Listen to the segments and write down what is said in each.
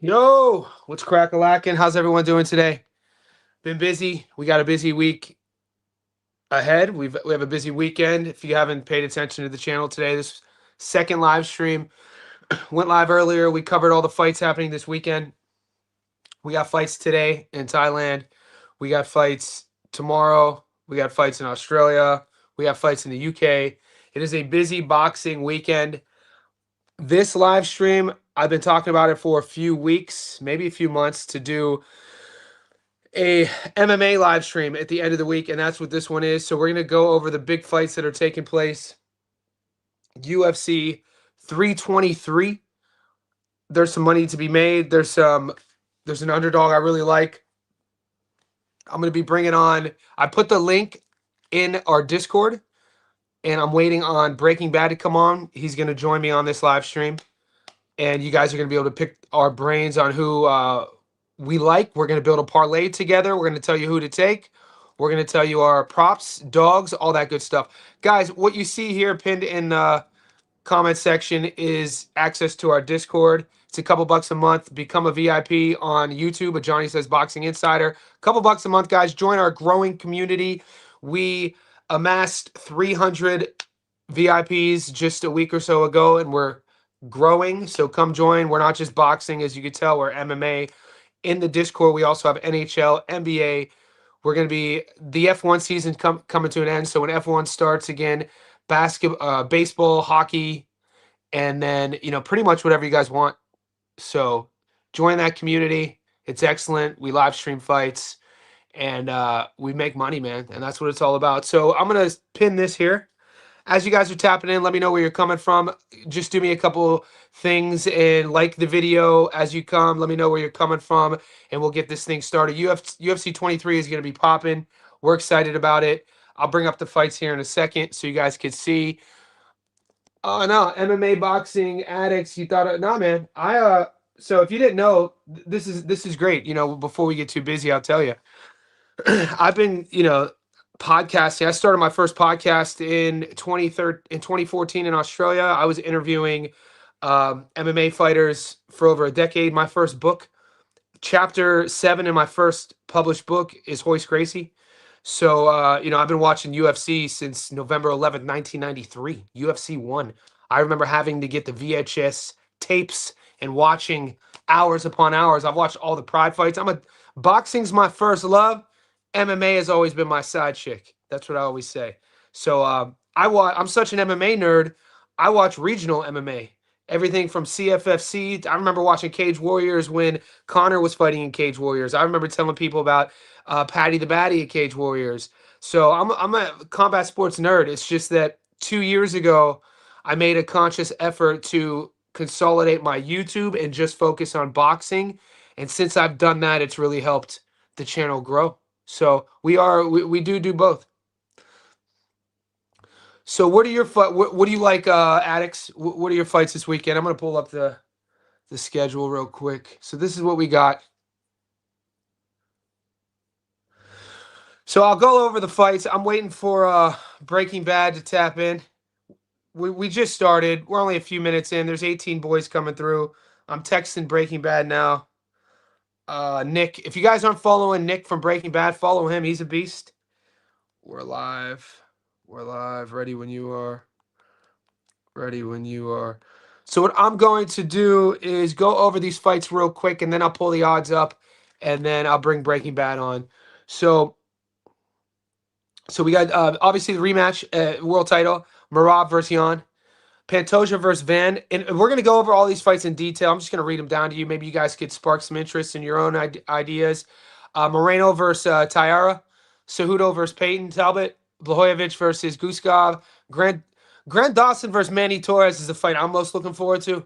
Yo, what's crack-a-lackin'? How's everyone doing today? Been busy. We got a busy week ahead. We have a busy weekend. If you haven't paid attention to the channel today, this second live stream went live earlier. We covered all the fights happening this weekend. We got fights today in Thailand. We got fights tomorrow. We got fights in Australia. We got fights in the UK. It is a busy boxing weekend. This live stream, I've been talking about it for a few weeks, maybe a few months, to do a MMA live stream at the end of the week, and that's what this one is. So we're going to go over the big fights that are taking place. UFC 323. There's some money to be made. There's an underdog I really like. I'm going to be bringing on, I put the link in our Discord, and I'm waiting on Breaking Bad to come on. He's going to join me on this live stream, and you guys are going to be able to pick our brains on who we like. We're going to build a parlay together. We're going to tell you who to take. We're going to tell you our props, dogs, all that good stuff. Guys, what you see here pinned in the comment section is access to our Discord. It's a couple bucks a month. Become a VIP on YouTube, a Johnny Says Boxing Insider. Couple bucks a month, guys. Join our growing community. We amassed 300 VIPs just a week or so ago, and we're growing. So come join. We're not just boxing, as you can tell. We're MMA. In the Discord, we also have NHL, NBA. We're going to be the F1 season coming to an end. So when F1 starts again, basketball, baseball, hockey, and then, pretty much whatever you guys want. So join that community. It's excellent. We live stream fights, and we make money, man. And that's what it's all about. So I'm going to pin this here. As you guys are tapping in, let me know where you're coming from. Just do me a couple things and like the video as you come. Let me know where you're coming from, and we'll get this thing started. UFC 23 is going to be popping. We're excited about it. I'll bring up the fights here in a second so you guys can see. Oh, no, MMA boxing addicts. You thought, no, man. So if you didn't know, this is great. Before we get too busy, I'll tell you. I've been, podcasting. I started my first podcast in 2014 in Australia. I was interviewing MMA fighters for over a decade. My first book, chapter 7 in my first published book, is Hoist Gracie. So, I've been watching UFC since November 11th, 1993, UFC 1. I remember having to get the VHS tapes and watching hours upon hours. I've watched all the Pride fights. Boxing's my first love. MMA has always been my side chick. That's what I always say. So I'm such an MMA nerd. I watch regional MMA. Everything from CFFC. I remember watching Cage Warriors when Connor was fighting in Cage Warriors. I remember telling people about Patty the Batty at Cage Warriors. So I'm a combat sports nerd. It's just that 2 years ago, I made a conscious effort to consolidate my YouTube and just focus on boxing. And since I've done that, it's really helped the channel grow. So we do both. So what are your what do you like, addicts? What are your fights this weekend? I'm gonna pull up the schedule real quick. So this is what we got. So I'll go over the fights. I'm waiting for Breaking Bad to tap in. We just started. We're only a few minutes in. There's 18 boys coming through. I'm texting Breaking Bad now. Nick, if you guys aren't following Nick from Breaking Bad, follow him. He's a beast. We're live. We're live. Ready when you are. Ready when you are. So what I'm going to do is go over these fights real quick, and then I'll pull the odds up, and then I'll bring Breaking Bad on. So we got obviously the rematch, world title, Marab versus Yan. Pantoja versus Van, and we're going to go over all these fights in detail. I'm just going to read them down to you. Maybe you guys could spark some interest in your own ideas. Moreno versus Tyara. Cejudo versus Peyton Talbot. Blachowicz versus Guskov. Grant Dawson versus Manny Torres is the fight I'm most looking forward to.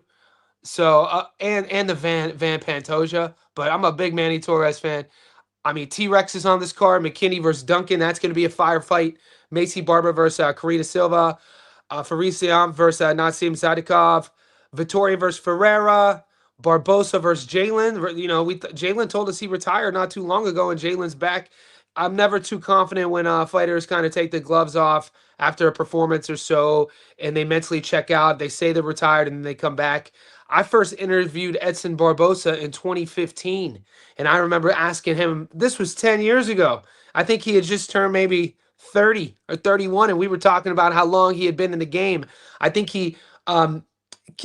So, and the Van Pantoja, but I'm a big Manny Torres fan. I mean, T-Rex is on this card. McKinney versus Duncan. That's going to be a fire fight. Macy Barber versus Karina Silva. Farisiam versus Nassim Sadikov, Vittoria versus Ferreira, Barbosa versus Jalen. Jalen told us he retired not too long ago, and Jalen's back. I'm never too confident when fighters kind of take the gloves off after a performance or so, and they mentally check out. They say they're retired, and then they come back. I first interviewed Edson Barbosa in 2015, and I remember asking him, this was 10 years ago. I think he had just turned maybe 30 or 31, and we were talking about how long he had been in the game. I think he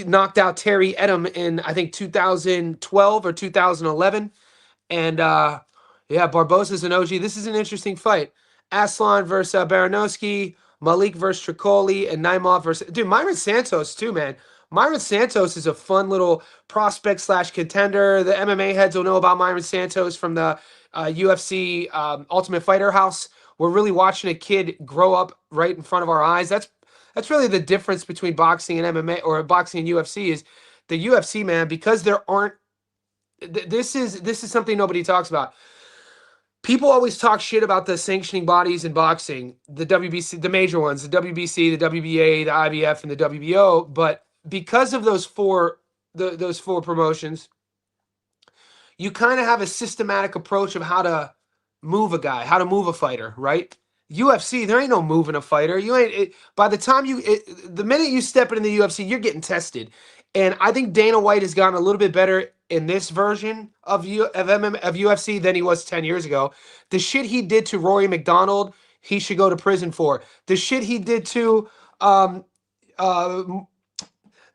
knocked out Terry Edom in, I think, 2012 or 2011. And yeah, Barbosa's an OG. This is an interesting fight. Aslan versus Baranowski, Malik versus Tricoli, and Naimov versus dude Myron Santos too, man. Myron Santos is a fun little prospect slash contender. The MMA heads will know about Myron Santos from the UFC Ultimate Fighter House. We're really watching a kid grow up right in front of our eyes. That's really the difference between boxing and MMA, or boxing and UFC, is the UFC, man, because there aren't this is something nobody talks about. People always talk shit about the sanctioning bodies in boxing, the WBC, the major ones, the WBC, the WBA, the IBF, and the WBO. But because of those four promotions, you kind of have a systematic approach of how to move a guy, how to move a fighter, right? UFC, there ain't no moving a fighter. You ain't. By the time the minute you step into the UFC, you're getting tested. And I think Dana White has gotten a little bit better in this version of UFC than he was 10 years ago. The shit he did to Rory McDonald, he should go to prison for. The shit he did to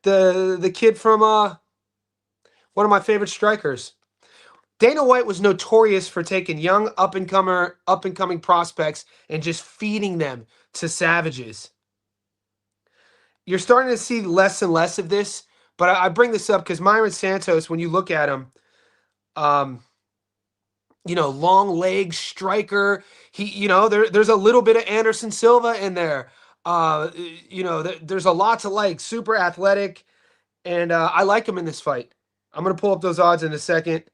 the kid from one of my favorite strikers. Dana White was notorious for taking young up and coming prospects and just feeding them to savages. You're starting to see less and less of this, but I bring this up because Myron Santos, when you look at him, long leg striker. He, there's a little bit of Anderson Silva in there. There's a lot to like. Super athletic, and I like him in this fight. I'm gonna pull up those odds in a second.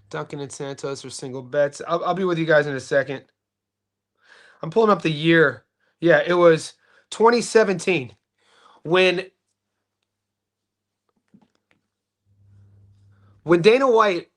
Duncan and Santos are single bets. I'll be with you guys in a second. I'm pulling up the year. Yeah, it was 2017 when Dana White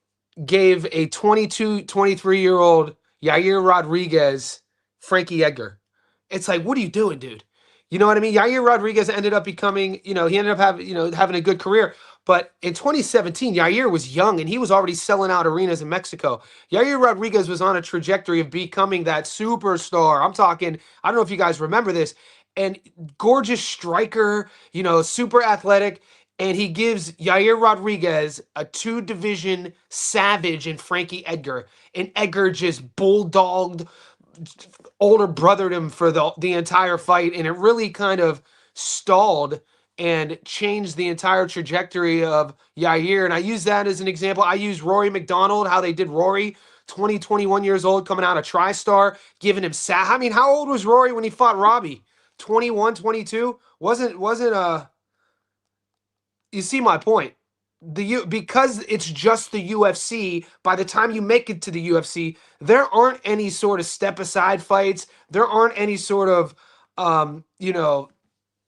gave a 22, 23-year-old Yair Rodriguez Frankie Edgar. It's like, what are you doing, dude? You know what I mean? Yair Rodriguez ended up becoming, he ended up having a good career. But in 2017, Yair was young and he was already selling out arenas in Mexico. Yair Rodriguez was on a trajectory of becoming that superstar. I'm talking, I don't know if you guys remember this, and gorgeous striker, super athletic. And he gives Yair Rodriguez a 2-division savage in Frankie Edgar. And Edgar just bulldogged, older brothered him for the entire fight. And it really kind of stalled and changed the entire trajectory of Yair. And I use that as an example. I use Rory McDonald, how they did Rory, 20, 21 years old, coming out of TriStar, giving him I mean, how old was Rory when he fought Robbie? 21, 22? Wasn't you see my point. Because it's just the UFC, by the time you make it to the UFC, there aren't any sort of step aside fights. There aren't any sort of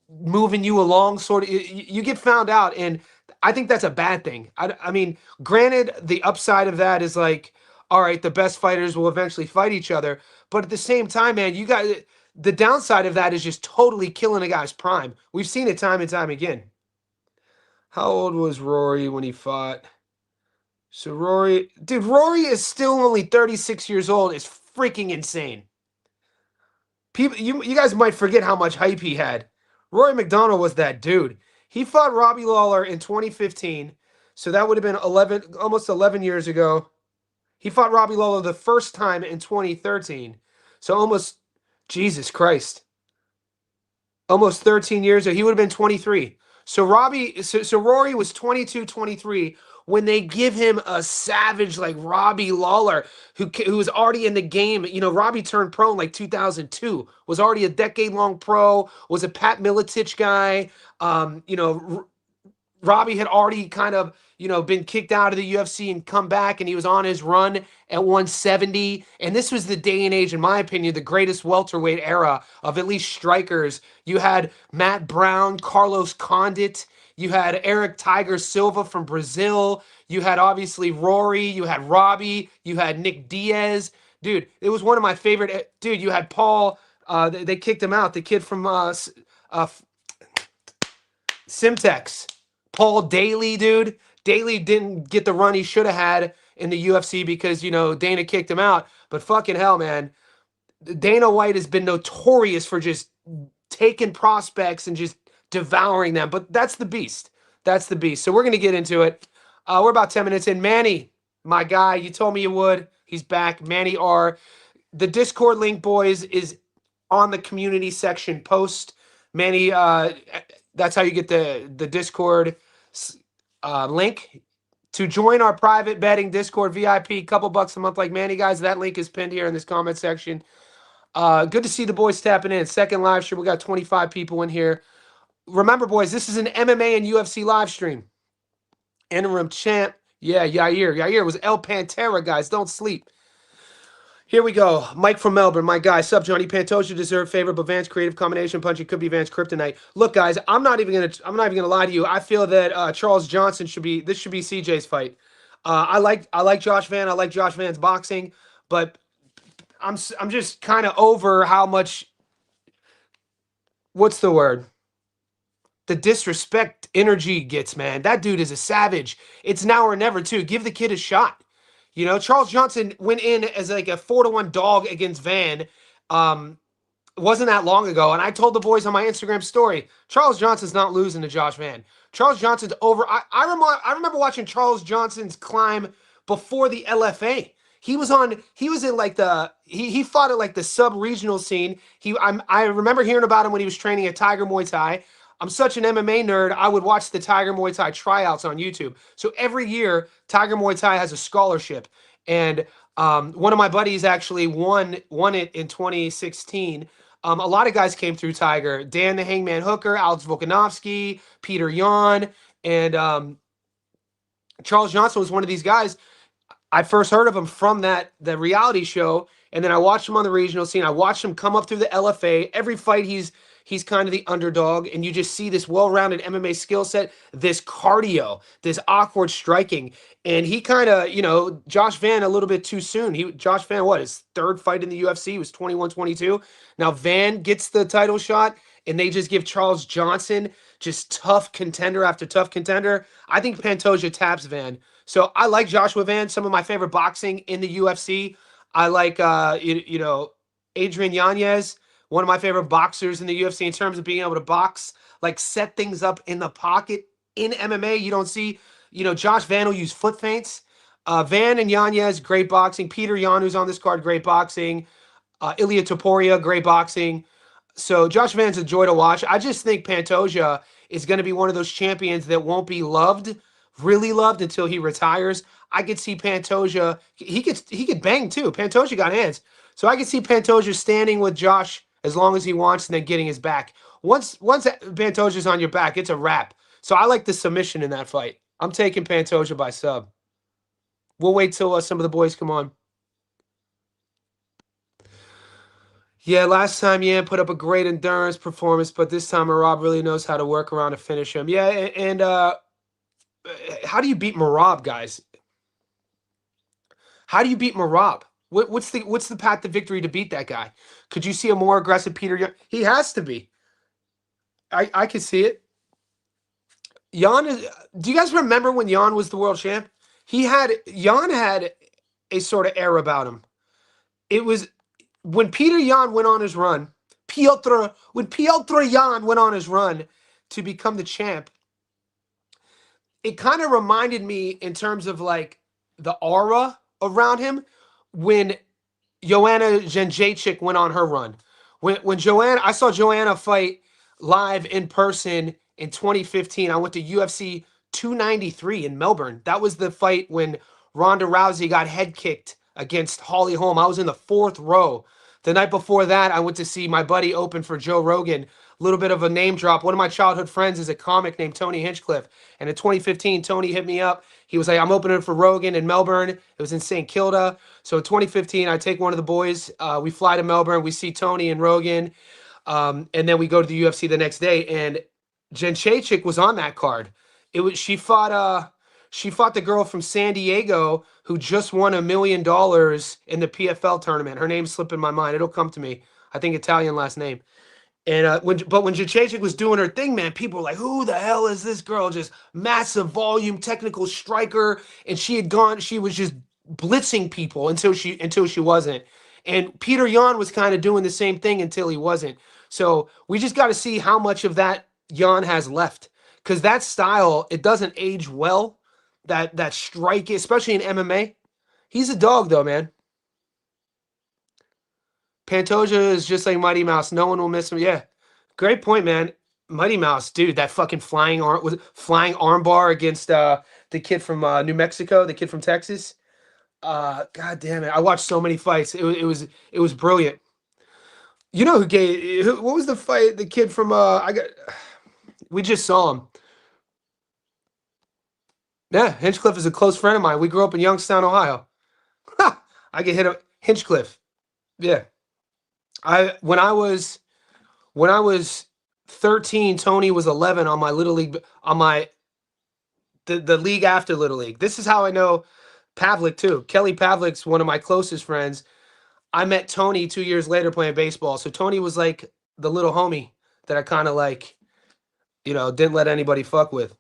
moving you along sort of. You get found out, and I think that's a bad thing. I mean, granted, the upside of that is like, all right, the best fighters will eventually fight each other, but at the same time, man, the downside of that is just totally killing a guy's prime. We've seen it time and time again. How old was Rory when he fought? So Rory is still only 36 years old. It's freaking insane. People, you guys might forget how much hype he had. Rory McDonald was that dude. He fought Robbie Lawler in 2015, so that would have been almost 11 years ago. He fought Robbie Lawler the first time in 2013, so almost, Jesus Christ, almost 13 years ago. He would have been 23. So Rory was 22, 23 when they give him a savage like Robbie Lawler, who was already in the game. Robbie turned pro in like 2002, was already a decade-long pro, was a Pat Miletich guy. Robbie had already kind of, been kicked out of the UFC and come back, and he was on his run at 170. And this was the day and age, in my opinion, the greatest welterweight era of at least strikers. You had Matt Brown, Carlos Condit. You had Eric Tiger Silva from Brazil. You had obviously Rory. You had Robbie. You had Nick Diaz. Dude, it was one of my favorite. Dude, you had Paul They kicked him out. The kid from Simtex, Paul Daly, dude. Daly didn't get the run he should have had in the UFC because, Dana kicked him out. But fucking hell, man. Dana White has been notorious for just taking prospects and just devouring them. But that's the beast. That's the beast. So we're going to get into it. We're about 10 minutes in. Manny, my guy, you told me you would. He's back. Manny R. The Discord link, boys, is on the community section post. Manny, that's how you get the Discord link. To join our private betting Discord VIP, couple bucks a month like Manny, guys. That link is pinned here in this comment section. Good to see the boys tapping in. Second live stream. We got 25 people in here. Remember, boys, this is an MMA and UFC live stream. Interim champ. Yeah, Yair. Yair was El Pantera, guys. Don't sleep. Here we go. Mike from Melbourne, my guy. Sup, Johnny? Pantoja deserved favor, but Van's creative combination punching could be Van's kryptonite. Look, guys, I'm not even gonna lie to you. I feel that Charles Johnson should be CJ's fight. I like Josh Van. I like Josh Van's boxing, but I'm just kind of over how much. What's the word? The disrespect energy gets, man. That dude is a savage. It's now or never, too. Give the kid a shot. Charles Johnson went in as like a 4-1 dog against Van. It wasn't that long ago. And I told the boys on my Instagram story, Charles Johnson's not losing to Josh Van. Charles Johnson's over. I remember watching Charles Johnson's climb before the LFA. He in like he fought at like the sub-regional scene. I remember hearing about him when he was training at Tiger Muay Thai. I'm such an MMA nerd, I would watch the Tiger Muay Thai tryouts on YouTube. So every year, Tiger Muay Thai has a scholarship. And one of my buddies actually won it in 2016. A lot of guys came through Tiger. Dan the Hangman Hooker, Alex Volkanovski, Peter Yan, and Charles Johnson was one of these guys. I first heard of him from the reality show, and then I watched him on the regional scene. I watched him come up through the LFA. Every fight he's kind of the underdog, and you just see this well-rounded MMA skill set, this cardio, this awkward striking, and he kind of, Josh Van a little bit too soon. Josh Van, his third fight in the UFC? He was 21-22. Now Van gets the title shot, and they just give Charles Johnson just tough contender after tough contender. I think Pantoja taps Van. So I like Joshua Van. Some of my favorite boxing in the UFC. I like, Adrian Yanez, one of my favorite boxers in the UFC in terms of being able to box, like set things up in the pocket. In MMA, you don't see, Josh Van will use foot feints. Van and Yanez, great boxing. Peter Yan, who's on this card, great boxing. Ilya Topuria, great boxing. So Josh Van's a joy to watch. I just think Pantoja is going to be one of those champions that won't be really loved until he retires. I could see Pantoja, he could bang too. Pantoja got hands. So I could see Pantoja standing with Josh as long as he wants and then getting his back. Once Pantoja's on your back, it's a wrap. So I like the submission in that fight. I'm taking Pantoja by sub. We'll wait till some of the boys come on. Yeah, last time Yan put up a great endurance performance, but this time Marab really knows how to work around to finish him. Yeah, and how do you beat Marab, guys? How do you beat Marab? What's the path to victory to beat that guy? Could you see a more aggressive Peter Yan? He has to be. I can see it. Yan is. Do you guys remember when Yan was the world champ? Yan had a sort of air about him. It was when Peter Yan went on his run. When Piotr Yan went on his run to become the champ, it kind of reminded me in terms of like the aura around him when Joanna Jędrzejczyk went on her run. When Joanna, I saw Joanna fight live in person in 2015. I went to UFC 293 in Melbourne. That was the fight when Ronda Rousey got head kicked against Holly Holm. I was in the 4th row. The night before that, I went to see my buddy open for Joe Rogan. A little bit of a name drop. One of my childhood friends is a comic named Tony Hinchcliffe. And in 2015, Tony hit me up. He was like, I'm opening for Rogan in Melbourne. It was in St. Kilda. So in 2015, I take one of the boys. We fly to Melbourne. We see Tony and Rogan. And then we go to the UFC the next day. And Jędrzejczyk was on that card. She fought the girl from San Diego who just won $1 million in the PFL tournament. Her name's slipping my mind. It'll come to me. I think Italian last name. And when Jacek was doing her thing, man, people were like, "Who the hell is this girl? Just massive volume, technical striker." And she was just blitzing people until she wasn't. And Peter Yan was kind of doing the same thing until he wasn't. So we just got to see how much of that Yan has left, because that style, it doesn't age well. That strike, especially in MMA. He's a dog though, man. Pantoja is just like Mighty Mouse. No one will miss him. Yeah. Great point, man. Mighty Mouse, dude, that fucking flying armbar against the kid from New Mexico, the kid from Texas. God damn it. I watched so many fights. It was brilliant. You know what was the fight? The kid from we just saw him. Yeah, Hinchcliffe is a close friend of mine. We grew up in Youngstown, Ohio. Ha! I get hit up Hinchcliffe. Yeah. I when I was 13, Tony was 11 on my little league on my the league after Little League. This is how I know Pavlik too. Kelly Pavlik's one of my closest friends. I met Tony 2 years later playing baseball. So Tony was like the little homie that I kind of like, didn't let anybody fuck with.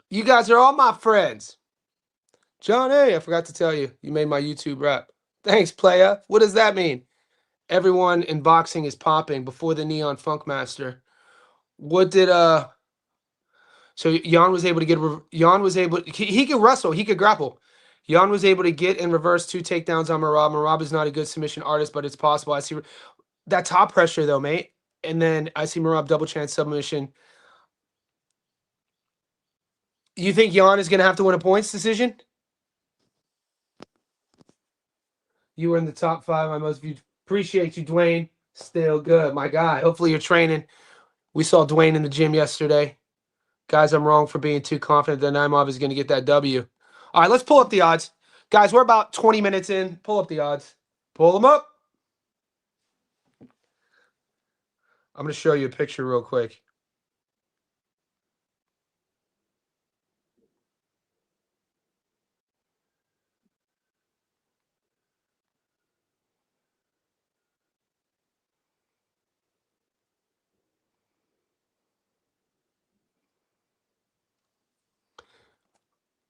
You guys are all my friends. John A, I forgot to tell you, you made my YouTube rap. Thanks, playa. What does that mean? Everyone in boxing is popping before the Neon Funk Master. What did So Jan was able to get Jan was able he could wrestle, he could grapple. Jan was able to get and reverse 2 takedowns on Marab. Marab is not a good submission artist, but it's possible. I see that top pressure though, mate. And then I see Marab double chance submission. You think Jan is going to have to win a points decision? You were in the top 5. I most viewed. Appreciate you, Dwayne. Still good, my guy. Hopefully you're training. We saw Dwayne in the gym yesterday. Guys, I'm wrong for being too confident that Naimov is going to get that W. All right, let's pull up the odds. Guys, we're about 20 minutes in. Pull up the odds. Pull them up. I'm going to show you a picture real quick.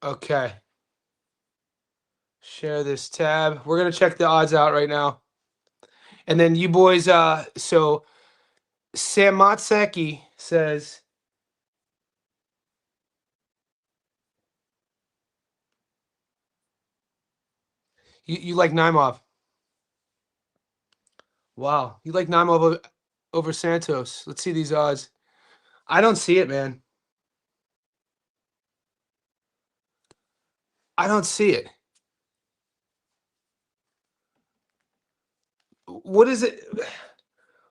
Okay. Share this tab. We're going to check the odds out right now. And then you boys, so Sam Matseki says, you like Naimov. Wow. You like Naimov over Santos. Let's see these odds. I don't see it, man. I don't see it. What is it?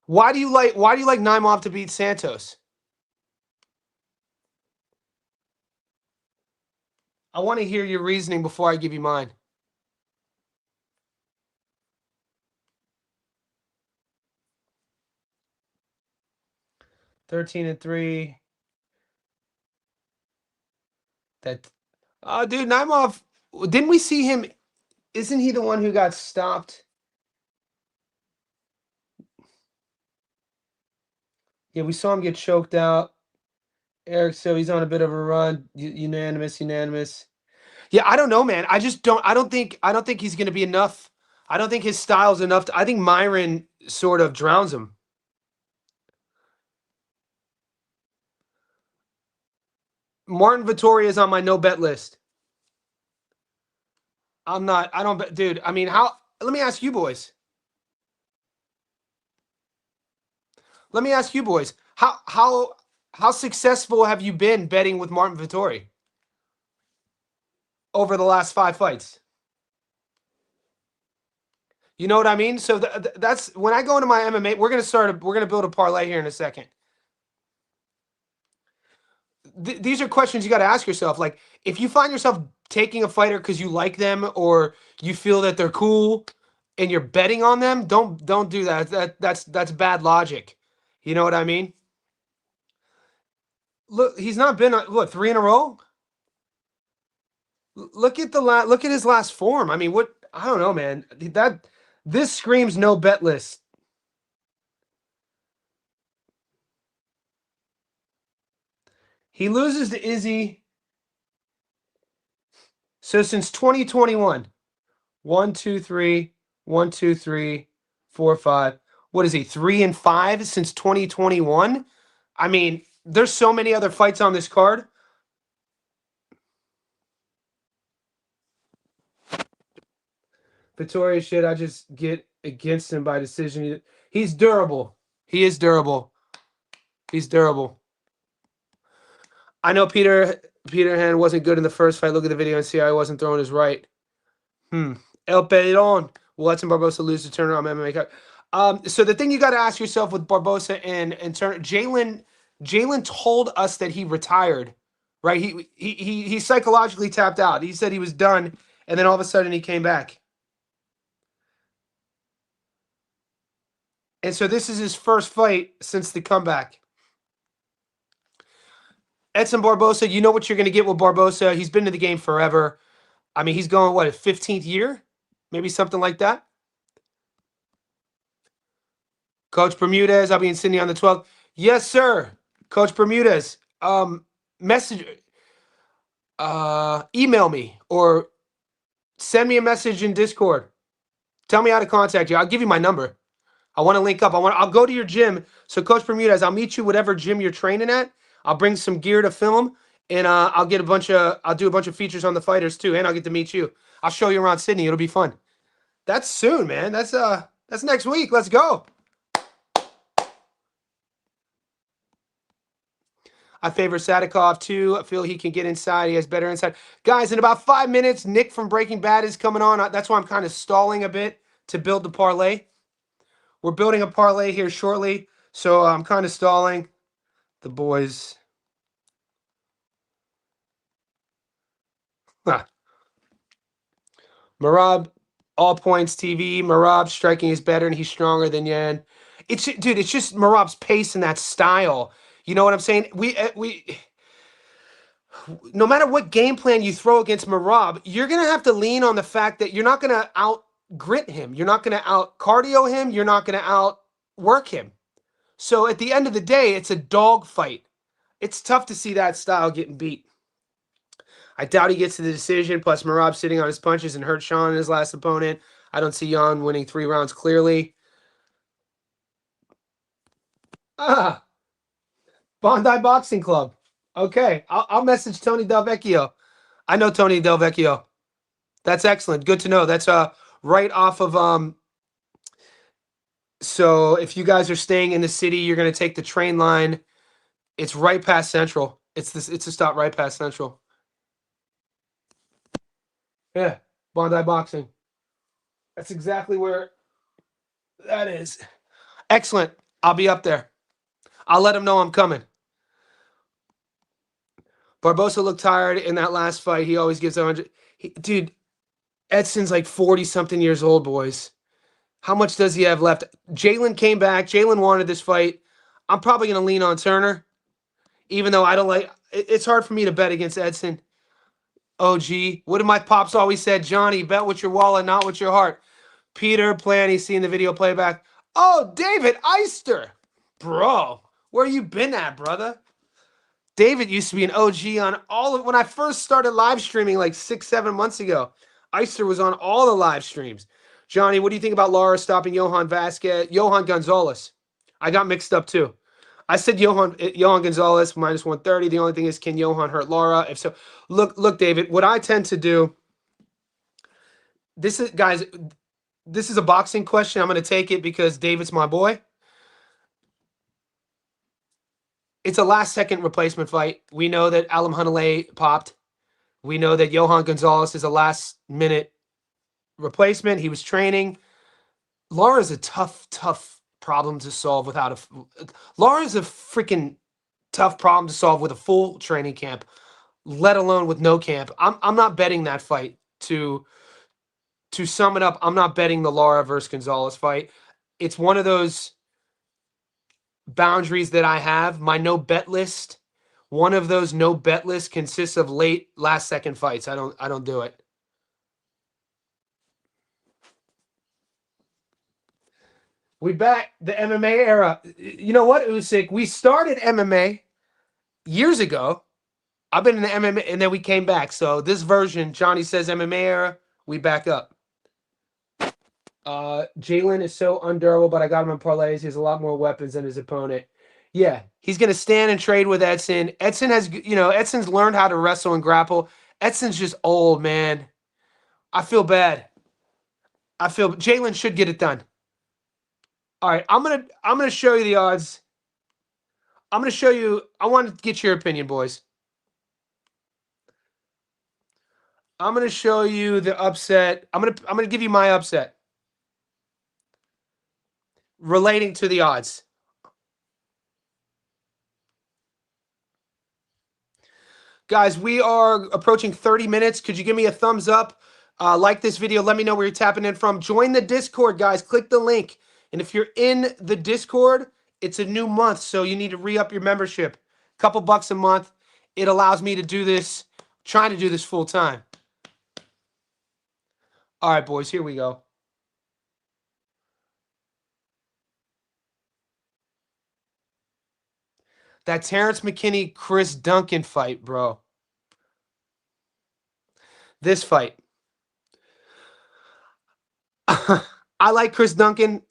Why do you like Naimov to beat Santos? I want to hear your reasoning before I give you mine. (13-3). That dude, Naimov, didn't we see him? Isn't he the one who got stopped? Yeah, we saw him get choked out. Eric, so he's on a bit of a run. Unanimous. Yeah, I don't know, man. I don't think he's going to be enough. I don't think his style's enough. I think Myron sort of drowns him. Martin Vittori is on my no bet list. I don't bet, dude. I mean, let me ask you boys. How successful have you been betting with Martin Vittori over the last 5 fights? You know what I mean? So that's when I go into my MMA, we're going to build a parlay here in a second. These are questions you got to ask yourself. Like, if you find yourself taking a fighter because you like them or you feel that they're cool and you're betting on them, don't do that. That's bad logic. You know what I mean? Look, he's not been what 3 in a row. Look at look at his last form. I mean, what I don't know, man. This screams no bet list. He loses to Izzy. So since 2021, 1, 2, 3, 1, 2, 3, 4, 5. What is he? 3 and 5 since 2021. I mean, there's so many other fights on this card. Vittoria shit, I just get against him by decision. He's durable. He is durable. He's durable. I know Peter Hand wasn't good in the first fight. Look at the video and see how he wasn't throwing his right. El Pelon. Will Edson Barbosa lose to Turner on MMA? So the thing you got to ask yourself with Barbosa and Turner, Jalen told us that he retired, right? He psychologically tapped out. He said he was done, and then all of a sudden he came back. And so this is his first fight since the comeback. Edson Barbosa, you know what you're going to get with Barbosa. He's been in the game forever. I mean, he's going, what, 15th year? Maybe something like that. Coach Bermudez, I'll be in Sydney on the 12th. Yes, sir. Coach Bermudez, email me or send me a message in Discord. Tell me how to contact you. I'll give you my number. I want to link up. I'll go to your gym. So Coach Bermudez, I'll meet you whatever gym you're training at. I'll bring some gear to film, and I'll do a bunch of features on the fighters too, and I'll get to meet you. I'll show you around Sydney. It'll be fun. That's soon, man. That's next week. Let's go. I favor Sadikov too. I feel he can get inside. He has better inside. Guys, in about 5 minutes, Nick from Breaking Bad is coming on. That's why I'm kind of stalling a bit to build the parlay. We're building a parlay here shortly, so I'm kind of stalling. The boys. Marab, all points TV. Marab striking is better and he's stronger than Yan. It's just Marab's pace and that style. You know what I'm saying? No matter what game plan you throw against Marab, you're gonna have to lean on the fact that you're not gonna out grit him. You're not gonna out cardio him. You're not gonna out work him. So at the end of the day, it's a dog fight. It's tough to see that style getting beat. I doubt he gets to the decision. Plus, Marab sitting on his punches and hurt Sean in his last opponent. I don't see Jan winning 3 rounds clearly. Bondi Boxing Club. Okay, I'll message Tony Del Vecchio. I know Tony Del Vecchio. That's excellent. Good to know. That's right off of So if you guys are staying in the city, you're gonna take the train line. It's right past Central. It's a stop right past Central. Yeah, Bondi Boxing. That's exactly where that is. Excellent. I'll be up there. I'll let him know I'm coming. Barbosa looked tired in that last fight. He always gives 100. Dude, Edson's like 40-something years old, boys. How much does he have left? Jalen came back. Jalen wanted this fight. I'm probably going to lean on Turner, even though I don't like – it's hard for me to bet against Edson. OG. What did my pops always said? Johnny, bet with your wallet, not with your heart. Peter, Planny, seeing the video playback. Oh, David Eister. Bro, where you been at, brother? David used to be an OG on all of – when I first started live streaming like 6-7 months ago, Eister was on all the live streams. Johnny, what do you think about Lara stopping Johan Gonzalez? I got mixed up too. I said Johan Gonzalez -130. The only thing is, can Johan hurt Lara? If so, look, David. What I tend to do. This is, guys. This is a boxing question. I'm going to take it because David's my boy. It's a last-second replacement fight. We know that Alam Hanalei popped. We know that Johan Gonzalez is a last-minute replacement. He was training. Lara's a tough problem to solve without a... Lara's a freaking tough problem to solve with a full training camp. let alone with no camp. I'm not betting that fight. To sum it up, I'm not betting the Lara versus Gonzalez fight. It's one of those boundaries that I have. My no bet list. One of those no bet lists consists of late last second fights. I don't do it. We back the MMA era. You know what, Usyk? We started MMA years ago. I've been in the MMA, and then we came back. So this version, Johnny says MMA era, we back up. Jalen is so undurable, but I got him in parlays. He has a lot more weapons than his opponent. Yeah, he's gonna stand and trade with Edson. Edson has, Edson's learned how to wrestle and grapple. Edson's just old, man. I feel bad. I feel Jalen should get it done. All right, I'm gonna show you the odds. I'm gonna show you. I want to get your opinion, boys. I'm gonna show you the upset. I'm gonna give you my upset relating to the odds. Guys, we are approaching 30 minutes. Could you give me a thumbs up? Like this video. Let me know where you're tapping in from. Join the Discord, guys. Click the link. And if you're in the Discord, it's a new month, so you need to re-up your membership. A couple bucks a month. It allows me to do this, trying to do this full time. All right, boys, here we go. That Terrence McKinney, Chris Duncan fight, bro. This fight. I like Chris Duncan.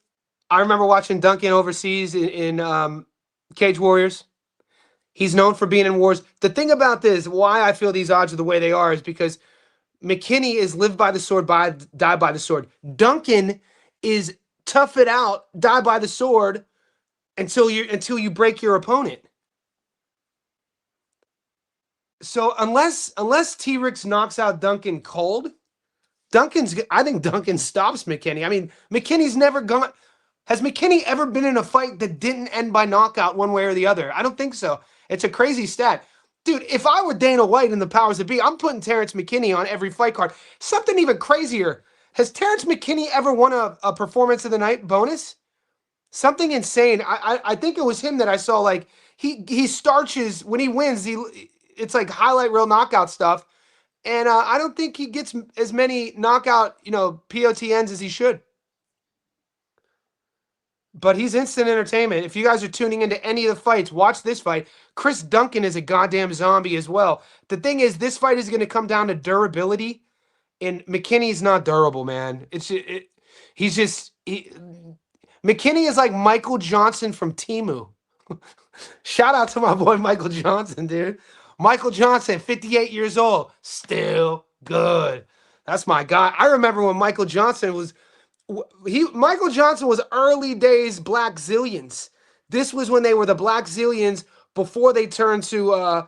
I remember watching Duncan overseas in Cage Warriors. He's known for being in wars. The thing about this, why I feel these odds are the way they are, is because McKinney is live by the sword, die by the sword. Duncan is tough it out, die by the sword until you break your opponent. So unless T-Rex knocks out Duncan cold, I think Duncan stops McKinney. I mean, McKinney's never gone. Has McKinney ever been in a fight that didn't end by knockout one way or the other? I don't think so. It's a crazy stat. Dude, if I were Dana White and the powers that be, I'm putting Terrence McKinney on every fight card. Something even crazier. Has Terrence McKinney ever won a performance of the night bonus? Something insane. I think it was him that I saw, like, he starches, when he wins, it's like highlight reel knockout stuff. And I don't think he gets as many knockout, POTNs as he should. But he's instant entertainment. If you guys are tuning into any of the fights, watch this fight. Chris Duncan is a goddamn zombie as well. The thing is, this fight is going to come down to durability, and McKinney's not durable, man. McKinney is like Michael Johnson from Temu. Shout out to my boy Michael Johnson, dude. Michael Johnson, 58 years old, still good. That's my guy. I remember when Michael Johnson was early days Black Zillions. This was when they were the Black Zillions before they turned to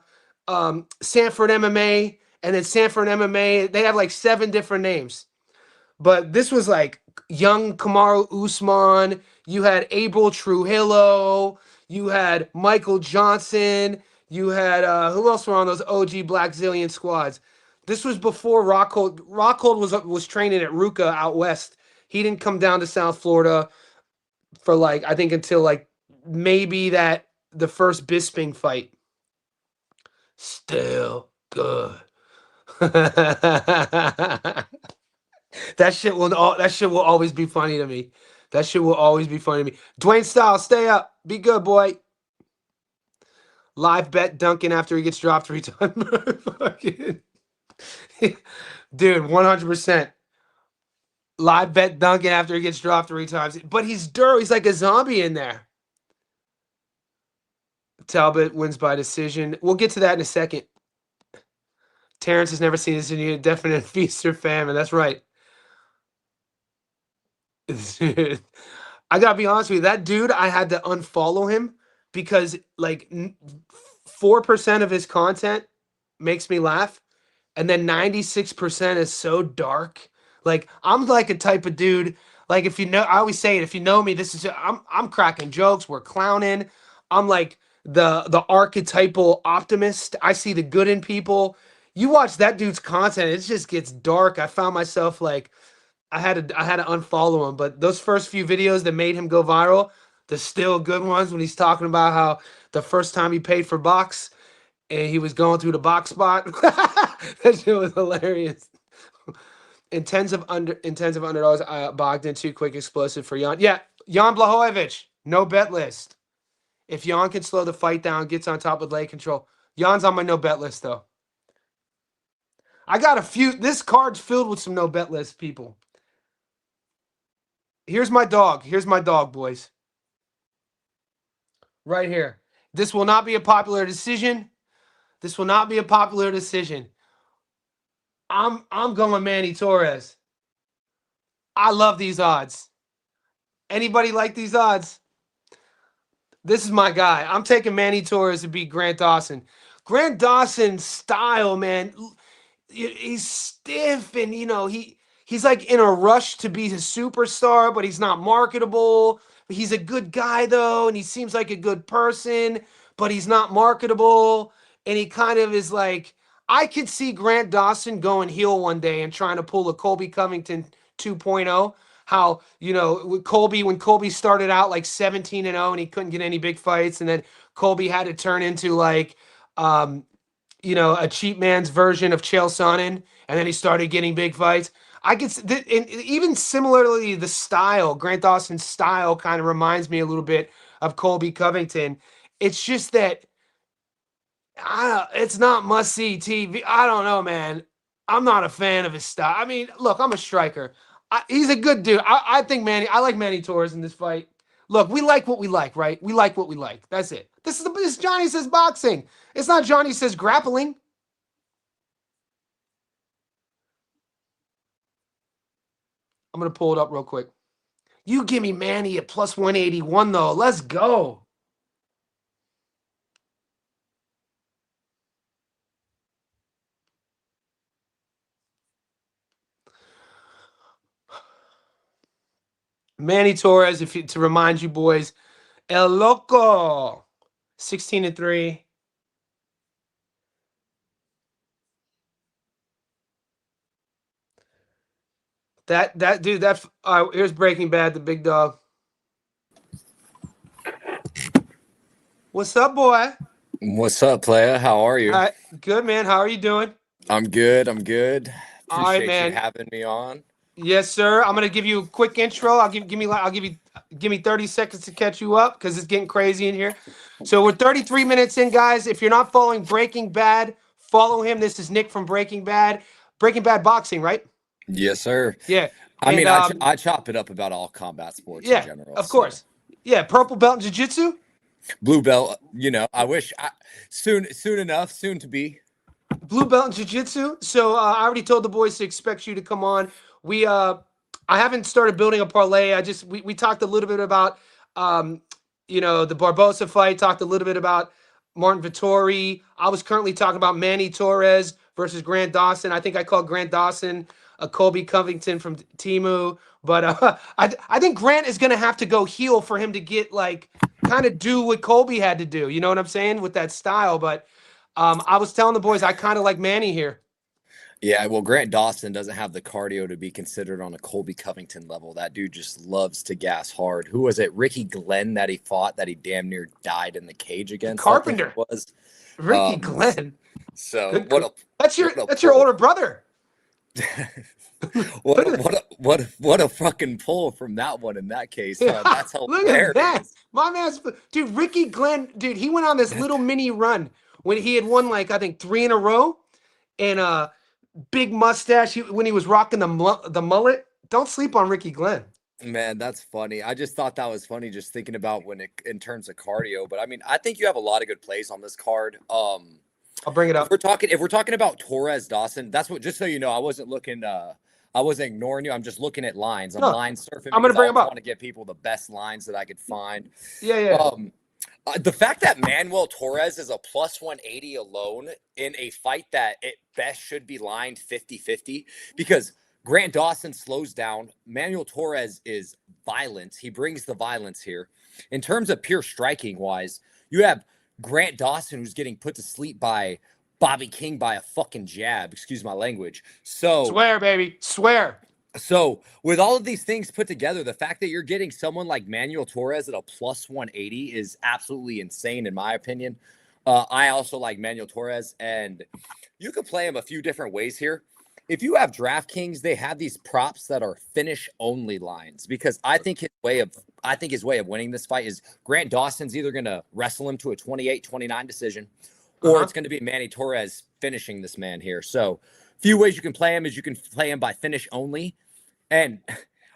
Sanford MMA, and then Sanford MMA. They have like 7 different names, but this was like young Kamaru Usman. You had Abel Trujillo. You had Michael Johnson. You had who else were on those OG Black Zillion squads? This was before Rockhold. Rockhold was training at Ruka out west. He didn't come down to South Florida for I think until maybe the first Bisping fight. Still good. That shit will always be funny to me. That shit will always be funny to me. Dwayne Styles, stay up. Be good, boy. Live bet Duncan after he gets dropped 3 times. Dude, 100%. Live bet Duncan after he gets dropped 3 times. But he's durable. He's like a zombie in there. Talbot wins by decision. We'll get to that in a second. Terrence has never seen this in a definite feast or famine. That's right. I gotta be honest with you. That dude, I had to unfollow him because 4% of his content makes me laugh, and then 96% is so dark. I'm like a type of dude. If you know, I always say it. If you know me, I'm cracking jokes. We're clowning. I'm like the archetypal optimist. I see the good in people. You watch that dude's content, it just gets dark. I found myself like I had to unfollow him, but those first few videos that made him go viral, the still good ones when he's talking about how the first time he paid for box and he was going through the box spot. That shit was hilarious. In tens of underdogs, Bogdan too quick explosive for Jan. Yeah, Jan Blachowicz, no bet list. If Jan can slow the fight down, gets on top with leg control. Jan's on my no bet list though. I got a few. This card's filled with some no bet list people. Here's my dog. Here's my dog, boys. Right here. This will not be a popular decision. This will not be a popular decision. I'm going Manny Torres. I love these odds. Anybody like these odds? This is my guy. I'm taking Manny Torres to beat Grant Dawson. Grant Dawson's style, man, he's stiff and he's like in a rush to be a superstar, but he's not marketable. He's a good guy though, and he seems like a good person, but he's not marketable. And he kind of is like, I could see Grant Dawson going heel one day and trying to pull a Colby Covington 2.0. How, with Colby, when Colby started out like 17-0 and he couldn't get any big fights, and then Colby had to turn into like a cheap man's version of Chael Sonnen, and then he started getting big fights. I could, and even similarly, the style, Grant Dawson's style, kind of reminds me a little bit of Colby Covington. It's just that it's not must see TV. I don't know, man. I'm not a fan of his style. I mean, look, I'm a striker. He's a good dude. I think I like Manny Torres in this fight. Look, we like what we like, right? We like what we like. That's it. This is Johnny Says Boxing. It's not Johnny Says Grappling. I'm going to pull it up real quick. You give me Manny at plus 181, though. Let's go. Manny Torres, to remind you boys, El Loco, 16-3. That dude, here's Breaking Bad, the big dog. What's up, boy? What's up, playa? How are you? Good, man. How are you doing? I'm good. Appreciate All right, man. you having me on. Yes, sir. I'm gonna give you a quick intro. I'll give me 30 seconds to catch you up because it's getting crazy in here. So we're 33 minutes in, guys. If you're not following Breaking Bad, follow him. This is Nick from Breaking Bad. Breaking Bad Boxing, right? Yes, sir. Yeah. I chop it up about all combat sports in general. Of course. Yeah, purple belt in jiu-jitsu. Blue belt. I wish soon to be. Blue belt in jiu-jitsu. So I already told the boys to expect you to come on. I haven't started building a parlay. We talked a little bit about the Barbosa fight, talked a little bit about Martin Vettori. I was currently talking about Manny Torres versus Grant Dawson. I think I called Grant Dawson a Colby Covington from Timu. But I think Grant is going to have to go heel for him to get kind of do what Colby had to do. You know what I'm saying? With that style. But I was telling the boys I kind of like Manny here. Yeah, well, Grant Dawson doesn't have the cardio to be considered on a Colby Covington level. That dude just loves to gas hard. Who was it? Ricky Glenn that he fought that he damn near died in the cage against? Carpenter was Ricky Glenn. So that's your older brother. what a fucking pull from that one in that case. That's hilarious. Look at that. My man's dude, Ricky Glenn, dude, he went on this little mini run when he had won I think 3 in a row, and big mustache when he was rocking the mullet. Don't sleep on Ricky Glenn. Man, that's funny. I just thought that was funny just thinking about in terms of cardio. But I mean, I think you have a lot of good plays on this card. I'll bring it up. If we're talking about Torres Dawson, that's what. Just so you know, I wasn't ignoring you. I'm just looking at lines. I'm line surfing. I'm gonna bring them up. I want to get people the best lines that I could find. Yeah. The fact that Manuel Torres is a plus 180 alone in a fight that at best should be lined 50-50, because Grant Dawson slows down. Manuel Torres is violent. He brings the violence here. In terms of pure striking wise, you have Grant Dawson, who's getting put to sleep by Bobby King by a fucking jab. Excuse my language. Swear, baby. Swear. So with all of these things put together, the fact that you're getting someone like Manuel Torres at a plus 180 is absolutely insane, in my opinion. I also like Manuel Torres, and you could play him a few different ways here. If you have DraftKings, they have these props that are finish only lines, because I think his way of winning this fight is Grant Dawson's either going to wrestle him to a 28-29 decision, or it's going to be Manny Torres finishing this man here. So a few ways you can play him is you can play him by finish only. And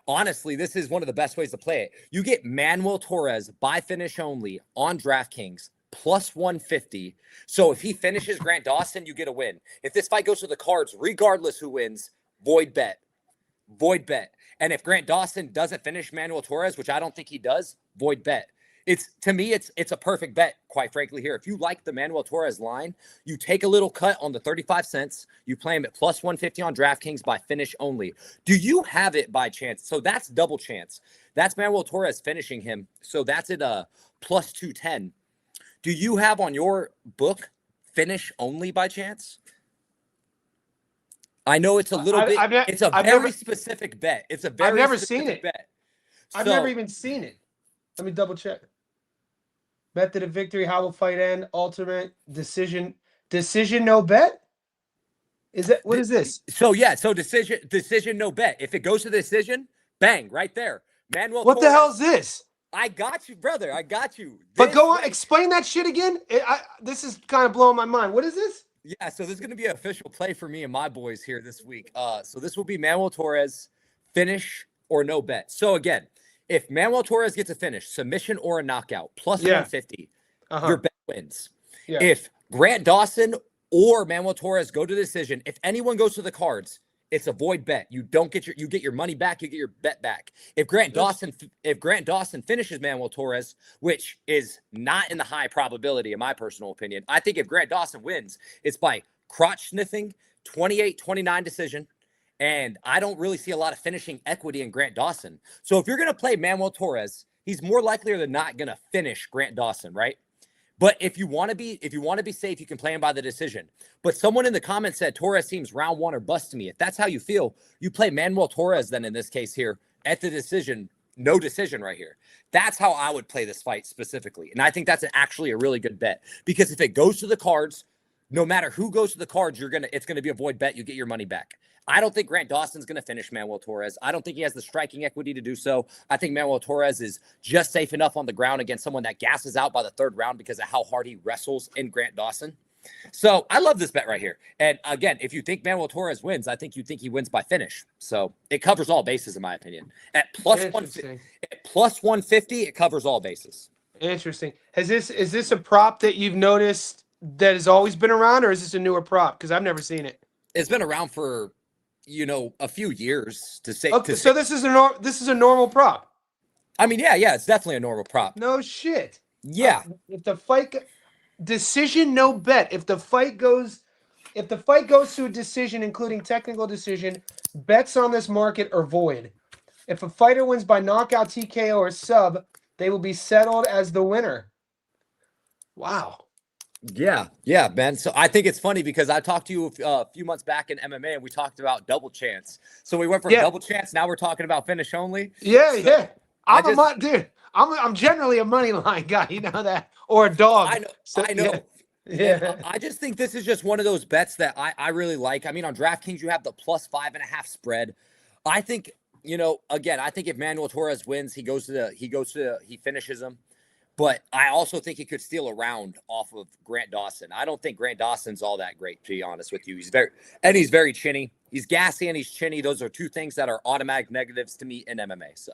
honestly, this is one of the best ways to play it. You get Manuel Torres by finish only on DraftKings plus 150. So if he finishes Grant Dawson, you get a win. If this fight goes to the cards, regardless who wins, void bet. Void bet. And if Grant Dawson doesn't finish Manuel Torres, which I don't think he does, void bet. To me, it's a perfect bet, quite frankly, here. If you like the Manuel Torres line, you take a little cut on the 35 cents. You play him at plus 150 on DraftKings by finish only. Do you have it by chance? So that's double chance. That's Manuel Torres finishing him. So that's at a plus 210. Do you have on your book finish only by chance? I know it's a little bit. It's a very specific bet. It's a very. I've never seen it. Bet. I've never even seen it. Let me double check. Bet to the victory. How will fight end? Ultimate decision. Decision. No bet. Is that what is this? So yeah. So decision. No bet. If it goes to the decision, bang, right there. Manuel. What the hell is this? I got you, brother. I got you. But go on. Explain that shit again. This is kind of blowing my mind. What is this? Yeah. So this is going to be an official play for me and my boys here this week. So this will be Manuel Torres finish or no bet. So again, if Manuel Torres gets a finish, submission or a knockout, plus 150, your bet wins. Yeah. If Grant Dawson or Manuel Torres go to the decision, if anyone goes to the cards, it's a void bet. You get your money back, you get your bet back. If Grant Dawson finishes Manuel Torres, which is not in the high probability in my personal opinion, I think if Grant Dawson wins, it's by crotch sniffing, 28-29 decision. And I don't really see a lot of finishing equity in Grant Dawson. So if you're going to play Manuel Torres, he's more likely than not going to finish Grant Dawson, right? But if you want to be safe, you can play him by the decision. But someone in the comments said Torres seems round one or bust to me. If that's how you feel, you play Manuel Torres then in this case here at the decision, no decision right here. That's how I would play this fight specifically. And I think that's actually a really good bet, because if it goes to the cards, no matter who goes to the cards, it's going to be a void bet. You get your money back. I don't think Grant Dawson's going to finish Manuel Torres. I don't think he has the striking equity to do so. I think Manuel Torres is just safe enough on the ground against someone that gasses out by the third round because of how hard he wrestles in Grant Dawson. So I love this bet right here. And again, if you think Manuel Torres wins, I think you think he wins by finish. So it covers all bases, in my opinion. At plus 150, it covers all bases. Interesting. Is this a prop that you've noticed that has always been around, or is this a newer prop? Because I've never seen it. It's been around for a few years to say. Okay, so this is a normal prop. I mean, yeah, it's definitely a normal prop. No shit. Yeah. If the fight decision, no bet. If the fight goes to a decision, including technical decision, bets on this market are void. If a fighter wins by knockout, TKO, or sub, they will be settled as the winner. Wow. Yeah, man. So I think it's funny because I talked to you a few months back in MMA and we talked about double chance. So we went from double chance. Now we're talking about finish only. Yeah, so yeah. I'm generally a money line guy. You know that, or a dog. I know. So, I know. Yeah. I just think this is just one of those bets that I really like. I mean, on DraftKings, you have the plus 5.5 spread. I think, again, I think if Manuel Torres wins, he finishes him. But I also think he could steal a round off of Grant Dawson. I don't think Grant Dawson's all that great, to be honest with you. He's very chinny. He's gassy and he's chinny. Those are two things that are automatic negatives to me in MMA. So,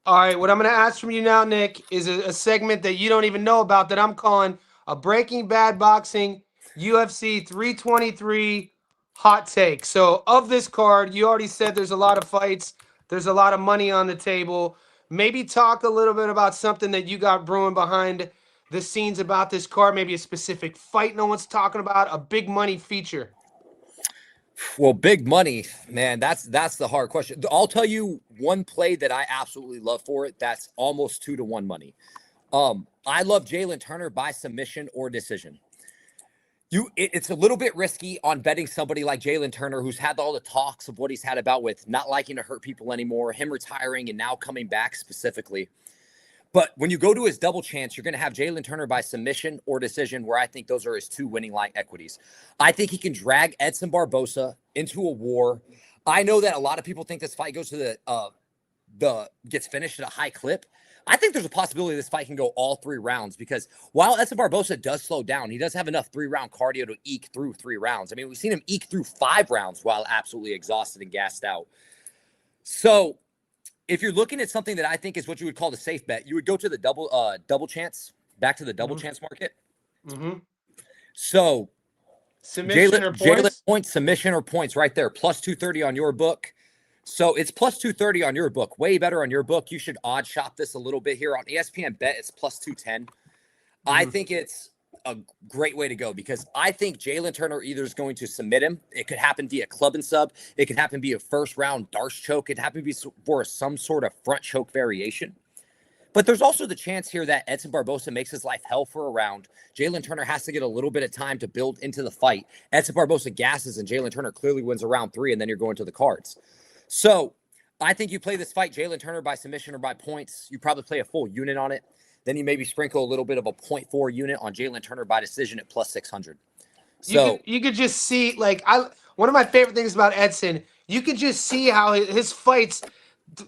all right, what I'm going to ask from you now, Nick, is a segment that you don't even know about that I'm calling a Breaking Bad Boxing UFC 323 hot take. So, of this card, you already said there's a lot of fights. There's a lot of money on the table. Maybe talk a little bit about something that you got brewing behind the scenes about this card, maybe a specific fight no one's talking about, a big money feature. Well, big money, man, that's the hard question. I'll tell you one play that I absolutely love for it. That's almost 2-to-1 money. I love Jalen Turner by submission or decision. It's a little bit risky on betting somebody like Jalen Turner, who's had all the talks of what he's had about with not liking to hurt people anymore, him retiring and now coming back specifically. But when you go to his double chance, you're going to have Jalen Turner by submission or decision, where I think those are his two winning line equities. I think he can drag Edson Barbosa into a war. I know that a lot of people think this fight goes to gets finished at a high clip. I think there's a possibility this fight can go all 3 rounds, because while Edson Barbosa does slow down, he does have enough 3-round cardio to eke through 3 rounds. I mean, we've seen him eke through 5 rounds while absolutely exhausted and gassed out. So if you're looking at something that I think is what you would call the safe bet, you would go to the double chance, back to the double chance market. So submission or points? Points, submission or points right there, plus 230 on your book. So it's plus 230 on your book, way better on your book. You should odd shop this a little bit here on ESPN Bet. It's plus 210. I think it's a great way to go, because I think Jalen Turner either is going to submit him. It could happen via club and sub. It could happen via first round Darce choke. It could happen for some sort of front choke variation. But there's also the chance here that Edson Barbosa makes his life hell for a round. Jalen Turner has to get a little bit of time to build into the fight. Edson Barbosa gasses and Jalen Turner clearly wins a round 3, and then you're going to the cards. So I think you play this fight, Jalen Turner by submission or by points. You probably play a full unit on it. Then you maybe sprinkle a little bit of a 0.4 unit on Jalen Turner by decision at plus 600. So you could just see, like, one of my favorite things about Edson, you could just see how his fights,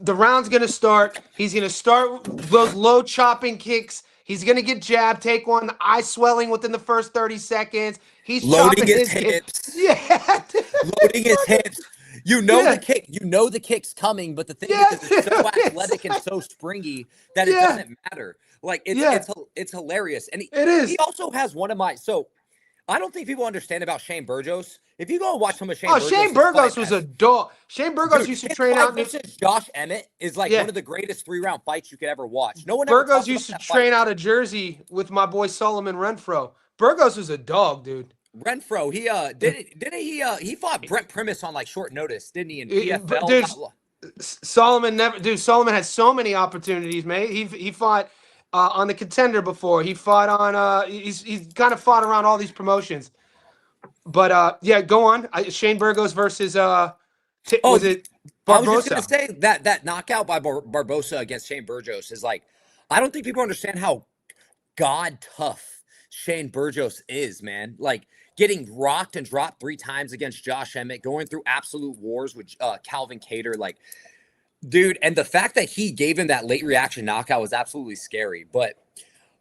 the round's going to start. He's going to start those low chopping kicks. He's going to get jabbed, take one, eye swelling within the first 30 seconds. He's loading his hips. Yeah. Loading his hips. The kick. You know the kick's coming, but the thing is, it's so athletic and so springy that it doesn't matter. Like it's hilarious, and it is. He also has one of my. So I don't think people understand about Shane Burgos. If you go and watch some of Shane Burgos was a dog. Shane Burgos used to train out. Josh Emmett is like one of the greatest 3-round fights you could ever watch. No one. Burgos used to train out of Jersey with my boy Solomon Renfro. Burgos was a dog, dude. Renfro, he fought Brent Primus on like short notice, didn't he? In PFL, dude, Solomon had so many opportunities, mate. He fought on the Contender before. He fought on he's kind of fought around all these promotions. But go on. Shane Burgos versus was it Barbosa? I was just gonna say that knockout by Barbosa against Shane Burgos is like, I don't think people understand how god tough Shane Burgos is, man. Like, getting rocked and dropped 3 times against Josh Emmett, going through absolute wars with Calvin Kattar, like, dude. And the fact that he gave him that late reaction knockout was absolutely scary. But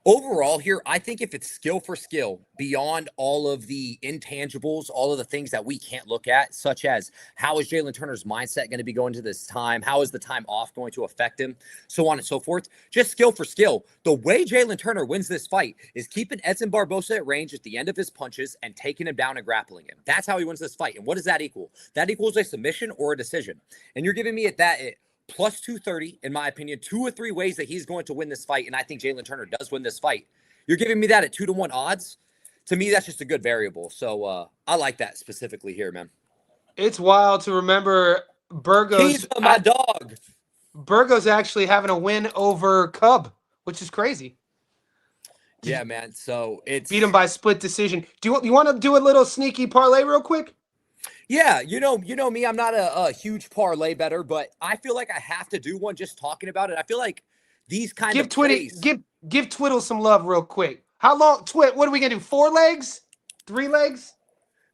overall here, I think if it's skill for skill, beyond all of the intangibles, all of the things that we can't look at, such as how is Jalen Turner's mindset going to be going to this time? How is the time off going to affect him? So on and so forth. Just skill for skill. The way Jalen Turner wins this fight is keeping Edson Barbosa at range at the end of his punches and taking him down and grappling him. That's how he wins this fight. And what does that equal? That equals a submission or a decision. And you're giving me plus 230, in my opinion, 2 or 3 ways that he's going to win this fight. And I think Jalen Turner does win this fight. You're giving me that at 2-1 odds. To me, that's just a good variable. So I like that specifically here, man. It's wild to remember Burgos. He's my dog. Burgos actually having a win over Cub, which is crazy. Yeah, man. So it's beat him by split decision. Do you want to do a little sneaky parlay real quick? Yeah, you know me, I'm not a huge parlay better, but I feel like I have to do one just talking about it. I feel like these kind of plays... Give Twiddle some love real quick. How long, what are we going to do, 4 legs? 3 legs?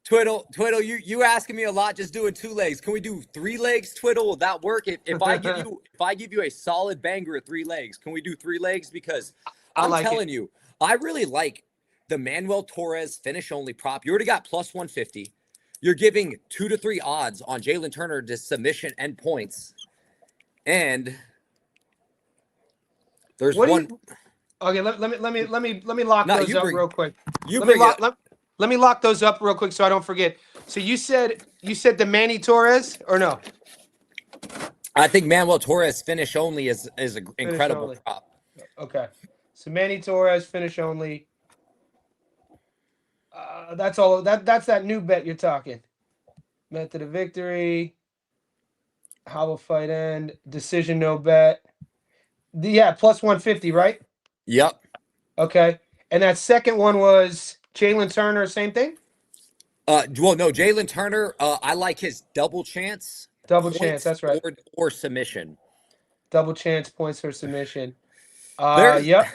Twiddle, you asking me a lot just doing 2 legs. Can we do 3 legs, Twiddle? Will that work? If I give you a solid banger of 3 legs, can we do 3 legs? Because I'm telling you, I really like the Manuel Torres finish-only prop. You already got plus 150. You're giving 2 to 3 odds on Jalen Turner to submission and points. And there's one. Okay, let me lock those up real quick. Let me lock those up real quick so I don't forget. So you said the Manny Torres or no? I think Manuel Torres finish only is an incredible prop. Okay, so Manny Torres finish only. That's all. That's that new bet you're talking. Method of victory. How will fight end? Decision no bet. Yeah, plus 150, right? Yep. Okay. And that second one was Jalen Turner, same thing? Well, no, Jalen Turner. I like his double chance, Double chance. points That's right. or submission. Double chance points or submission. There's Yep.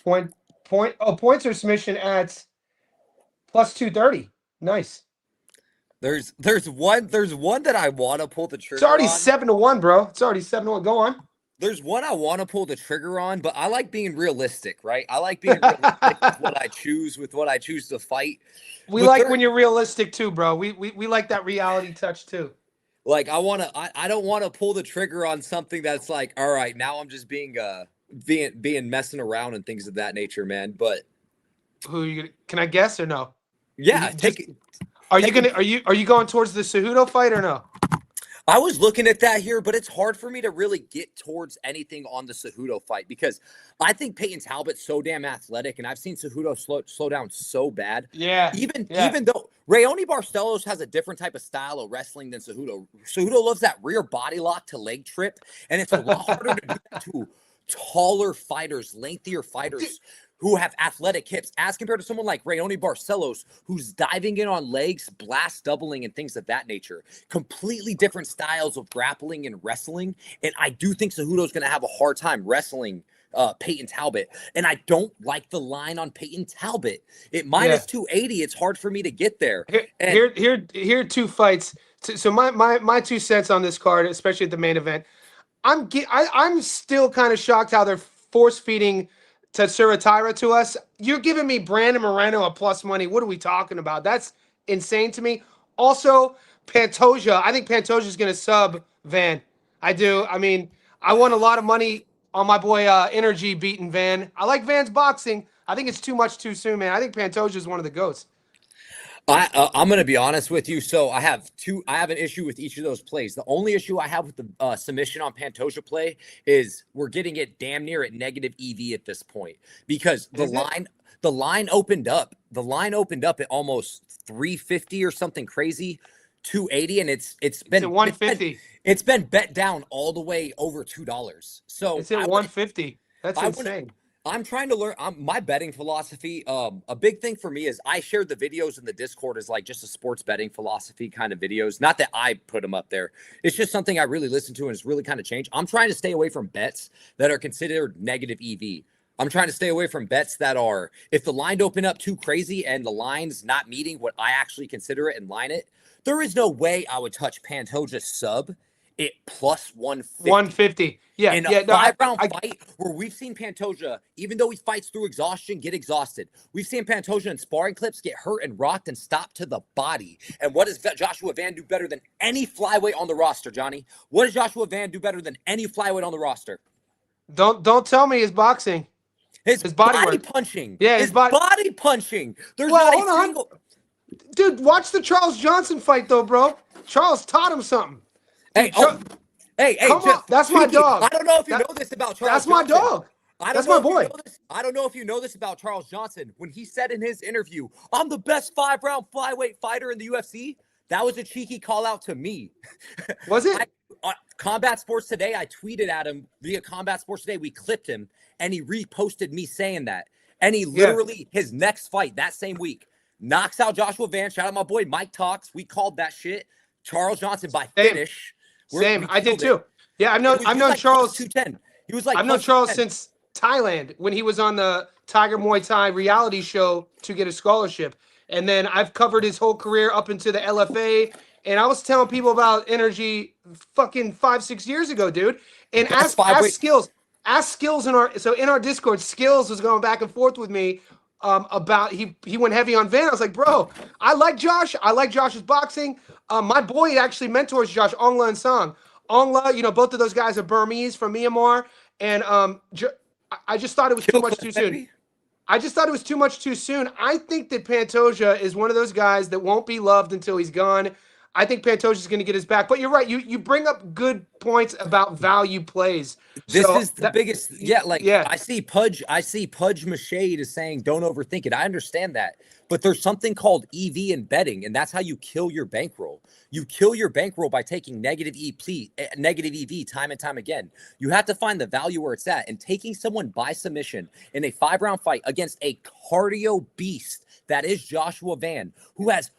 Points or submission at plus 230. Nice. there's one that I want to pull the It's trigger already on. 7-1, bro. It's already 7-1. Go on. There's one I want to pull the trigger on, but I like being realistic, right? I like being realistic with what I choose to fight. We But like when you're realistic too, bro. We like that reality touch too. like I don't want to pull the trigger on something that's like, all right, now I'm just being messing around and things of that nature, man. But Who you gonna, can I guess or no? yeah, Are you going towards the Cejudo fight or no? I was looking at that here, but it's hard for me to really get towards anything on the Cejudo fight because I think Peyton Talbot's so damn athletic, and I've seen Cejudo slow down so bad. Yeah. Even though Raoni Barcelos has a different type of style of wrestling than Cejudo. Cejudo loves that rear body lock to leg trip, and it's a lot harder to do that to taller fighters, lengthier fighters who have athletic hips, as compared to someone like Raoni Barcelos, who's diving in on legs, blast doubling, and things of that nature. Completely different styles of grappling and wrestling. And I do think Cejudo's going to have a hard time wrestling Peyton Talbot. And I don't like the line on Peyton Talbot. At minus 280, it's hard for me to get there. Here are two fights. So my 2 cents on this card, especially at the main event. I'm still kind of shocked how they're force feeding Tatsuro Taira to us. You're giving me Brandon Moreno a plus money. What are we talking about? That's insane to me. Also, Pantoja. I think Pantoja is going to sub Van. I do. I mean, I won a lot of money on my boy Energy beating Van. I like Van's boxing. I think it's too much too soon, man. I think Pantoja is one of the GOATs. I'm going to be honest with you. So I have an issue with each of those plays. The only issue I have with the submission on Pantoja play is we're getting it damn near at negative EV at this point because the line opened up. The line opened up at almost 350 or something crazy, 280, and it's been at 150. It's been bet down all the way over $2. So it's at 150. That's insane. I'm trying to learn my betting philosophy. A big thing for me is I shared the videos in the Discord as like just a sports betting philosophy kind of videos. Not that I put them up there. It's just something I really listen to and it's really kind of changed. I'm trying to stay away from bets that are considered negative EV. I'm trying to stay away from bets that are, if the line open up too crazy and the line's not meeting what I actually consider it and line it, there is no way I would touch Pantoja's sub at plus 150. 150. Yeah. In a five-round fight where we've seen Pantoja, even though he fights through exhaustion, get exhausted. We've seen Pantoja in sparring clips get hurt and rocked and stopped to the body. And what does Joshua Van do better than any flyweight on the roster, Johnny? What does Joshua Van do better than any flyweight on the roster? Don't tell me his boxing. His body punching. Yeah, his body punching. There's not a single... Dude, watch the Charles Johnson fight, though, bro. Charles taught him something. Hey, come on. That's my dog. I don't know if you know this about Charles Johnson. That's my dog. That's my boy. I don't know if you know this about Charles Johnson. When he said in his interview, I'm the best 5-round flyweight fighter in the UFC, that was a cheeky call out to me. Was it? Combat Sports Today, I tweeted at him via Combat Sports Today. We clipped him, and he reposted me saying that. And he literally, his next fight that same week, knocks out Joshua Van. Shout out my boy Mike Talks. We called that shit. Charles Johnson by finish. Same. I did too. Yeah, I've known like Charles. 210. He was like, I've known Charles since Thailand when he was on the Tiger Muay Thai reality show to get a scholarship. And then I've covered his whole career up into the LFA. And I was telling people about Energy fucking 5-6 years ago, dude. And ask Skills in our Discord, Skills was going back and forth with me about he went heavy on Van. I was like, bro, I like Josh. I like Josh's boxing. My boy actually mentors Josh, Ongla and Song. Ongla, both of those guys are Burmese from Myanmar. And I just thought it was too much too soon. I just thought it was too much too soon. I think that Pantoja is one of those guys that won't be loved until he's gone. I think Pantoja is going to get his back. But you're right. You bring up good points about value plays. This is the biggest. I see Pudge Machade is saying don't overthink it. I understand that. But there's something called EV in betting, and that's how you kill your bankroll. You kill your bankroll by taking negative EV time and time again. You have to find the value where it's at, and taking someone by submission in a 5-round fight against a cardio beast that is Joshua Van, who has,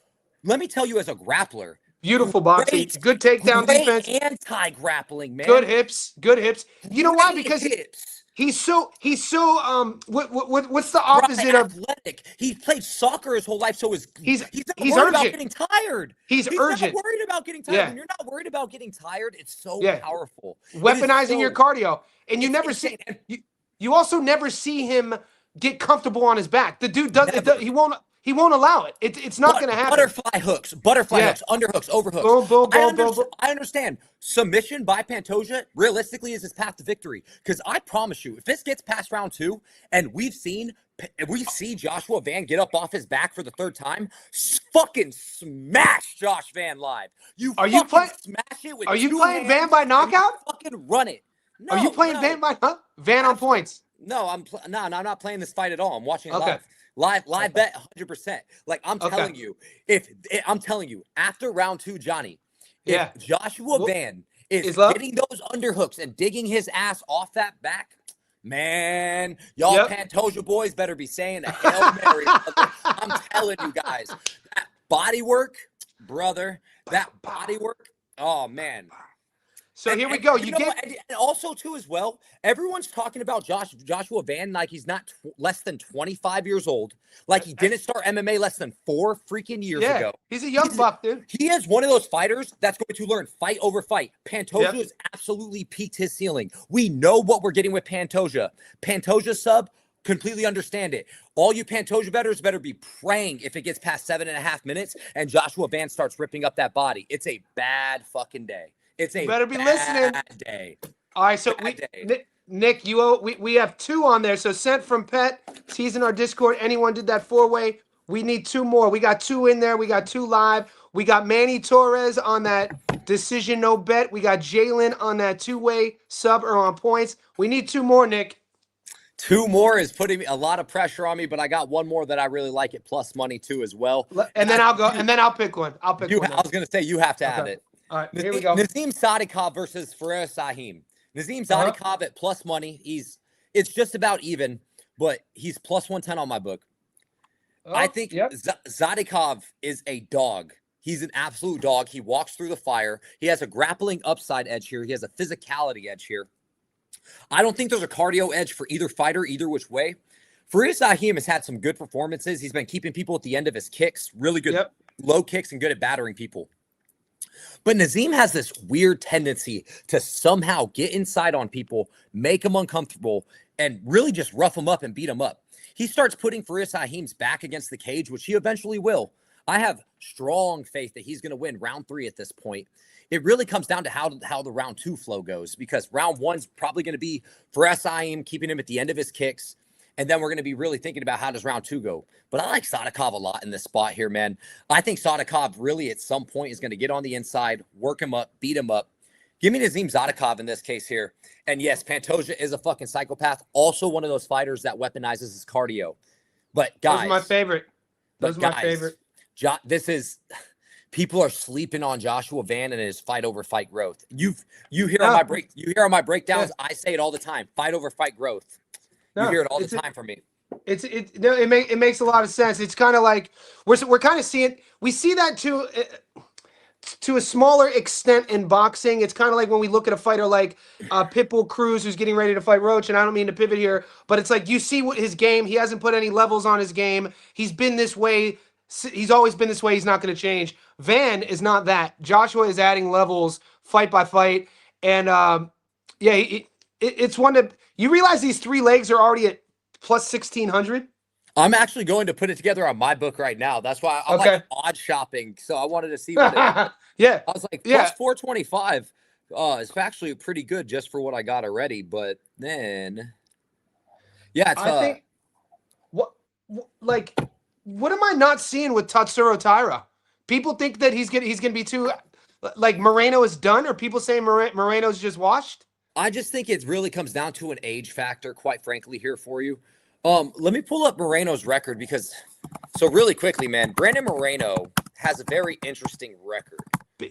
let me tell you, as a grappler, Beautiful boxing. Good takedown great defense. Anti-grappling, man. Good hips. Good hips. You know why? Great Because hips. he's so what's the opposite of athletic? He played soccer his whole life, so he's not he's worried about urgent. getting tired. He's urgent. Not worried about getting tired. Yeah. When you're not worried about getting tired, it's so powerful. Weaponizing your cardio. And you never insane. you also never see him get comfortable on his back. The dude he won't allow it. It's not going to happen. Butterfly hooks, underhooks, overhooks. Boom. I understand. Submission by Pantoja realistically is his path to victory. Because I promise you, if this gets past round 2 and we see Joshua Van get up off his back for the 3rd time, fucking smash Josh Van live. Smash it with Are you 2 playing hands Van by knockout? Fucking run it. No, are you playing Van by Van on points? No, I'm not playing this fight at all. I'm watching it live. Live bet 100%. Like I'm telling you, I'm telling you, after round 2, Johnny, if Joshua Van is getting those underhooks and digging his ass off that back, man, y'all Pantoja boys better be saying a Hail Mary. I'm telling you guys, that body work, brother, that body work. Oh man. So here we go. And also too as well, everyone's talking about Joshua Van like he's not less than 25 years old. Like he didn't start MMA less than 4 freaking years ago. He's a young buck, dude. He is one of those fighters that's going to learn fight over fight. Pantoja has absolutely peaked his ceiling. We know what we're getting with Pantoja. Pantoja sub, completely understand it. All you Pantoja bettors better be praying if it gets past 7.5 minutes and Joshua Van starts ripping up that body. It's a bad fucking day. It's a better be listening. Day. All right, so Nick, we have 2 on there. So sent from Pet. He's in our Discord. Anyone did that 4-way? We need 2 more. We got 2 in there. We got 2 live. We got Manny Torres on that decision no bet. We got Jalen on that 2-way sub or on points. We need 2 more, Nick. 2 more is putting a lot of pressure on me, but I got 1 more that I really like at plus money too as well. And then I'll go. And then I'll pick one. I was gonna say you have to add it. All right, here we go. Nazim Sadikov versus Fares Sahim. Nazim Sadikov at plus money. It's just about even, but he's plus 110 on my book. I think Zadikov is a dog. He's an absolute dog. He walks through the fire. He has a grappling upside edge here. He has a physicality edge here. I don't think there's a cardio edge for either fighter, either which way. Fares Sahim has had some good performances. He's been keeping people at the end of his kicks, really good low kicks and good at battering people. But Nazim has this weird tendency to somehow get inside on people, make them uncomfortable, and really just rough them up and beat them up. He starts putting Fares Sahim's back against the cage, which he eventually will. I have strong faith that he's going to win round 3 at this point. It really comes down to how the round 2 flow goes, because round 1's probably going to be Fares Sahim keeping him at the end of his kicks. And then we're going to be really thinking about how does round 2 go. But I like Sadikov a lot in this spot here, man. I think Sadikov really at some point is going to get on the inside, work him up, beat him up. Give me Nazim Sadikov in this case here. And yes, Pantoja is a fucking psychopath. Also one of those fighters that weaponizes his cardio. But guys. Those are my favorite. Those are my favorite. People are sleeping on Joshua Van and his fight over fight growth. You hear on my breakdowns, I say it all the time. Fight over fight growth. You hear it all the time from me. It makes a lot of sense. It's kind of like we're kind of seeing, we see that to a smaller extent in boxing. It's kind of like when we look at a fighter like Pitbull Cruz who's getting ready to fight Roach, and I don't mean to pivot here, but it's like you see what his game, he hasn't put any levels on his game. He's been this way. He's always been this way. He's not going to change. Van is not that. Joshua is adding levels fight by fight. And it's one that you realize these 3 legs are already at plus 1,600. I'm actually going to put it together on my book right now. That's why I'm like odd shopping. So I wanted to see what I was like, plus 425. It's actually pretty good just for what I got already. But then, it's I think what am I not seeing with Tatsuro Taira? People think that he's gonna be too like Moreno is done, or people saying Moreno's just washed. I just think it really comes down to an age factor, quite frankly, here for you. Let me pull up Moreno's record because, so really quickly, man, Brandon Moreno has a very interesting record.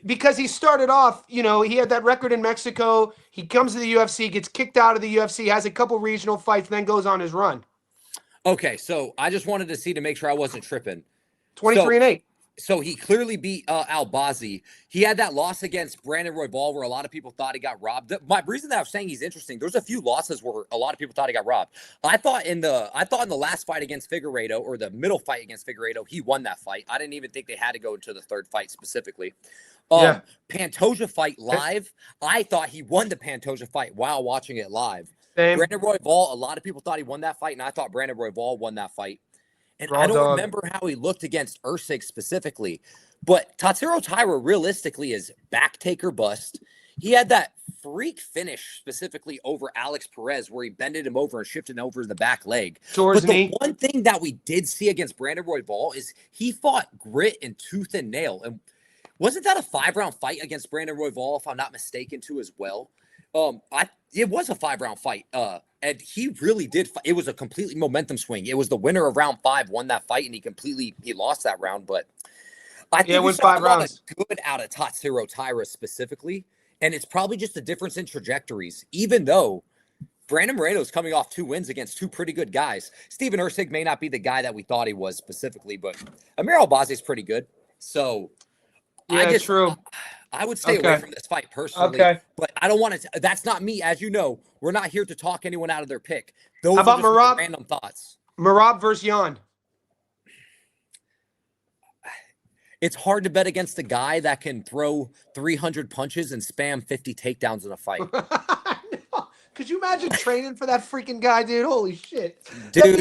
Because he started off, he had that record in Mexico. He comes to the UFC, gets kicked out of the UFC, has a couple regional fights, then goes on his run. Okay, so I just wanted to see to make sure I wasn't tripping. 23-8. So he clearly beat Albazi. He had that loss against Brandon Royval where a lot of people thought he got robbed. My reason that I was saying he's interesting, there's a few losses where a lot of people thought he got robbed. I thought in the last fight against Figueiredo, or the middle fight against Figueiredo, he won that fight. I didn't even think they had to go into the third fight specifically. Pantoja fight live, I thought he won the Pantoja fight while watching it live. Same. Brandon Royval, a lot of people thought he won that fight, and I thought Brandon Royval won that fight. And Raw I don't dog. remember how he looked against Usyk specifically, but Tatsuro Taira realistically is back taker bust. He had that freak finish specifically over Alex Perez where he bended him over and shifted over the back leg. Towards but the knee. one thing that we did see against Brandon Royval is he fought grit and tooth and nail. And wasn't that a 5-round fight against Brandon Royval, if I'm not mistaken, too, as well? It was a 5-round fight. And he really did. It was a completely momentum swing. It was the winner of round 5 won that fight, and he lost that round. But I think it was we saw 5 a lot rounds. of good out of Tatsuro Taira specifically, and it's probably just a difference in trajectories. Even though Brandon Moreno is coming off 2 wins against 2 pretty good guys, Steven Usyk may not be the guy that we thought he was specifically, but Amir Albazi is pretty good. So True. I would stay away from this fight personally, but I don't want to. That's not me. As you know, we're not here to talk anyone out of their pick. Those How about are just Merab? random thoughts. Merab versus Jan. It's hard to bet against a guy that can throw 300 punches and spam 50 takedowns in a fight. Could you imagine training for that freaking guy, dude? Holy shit. Dude,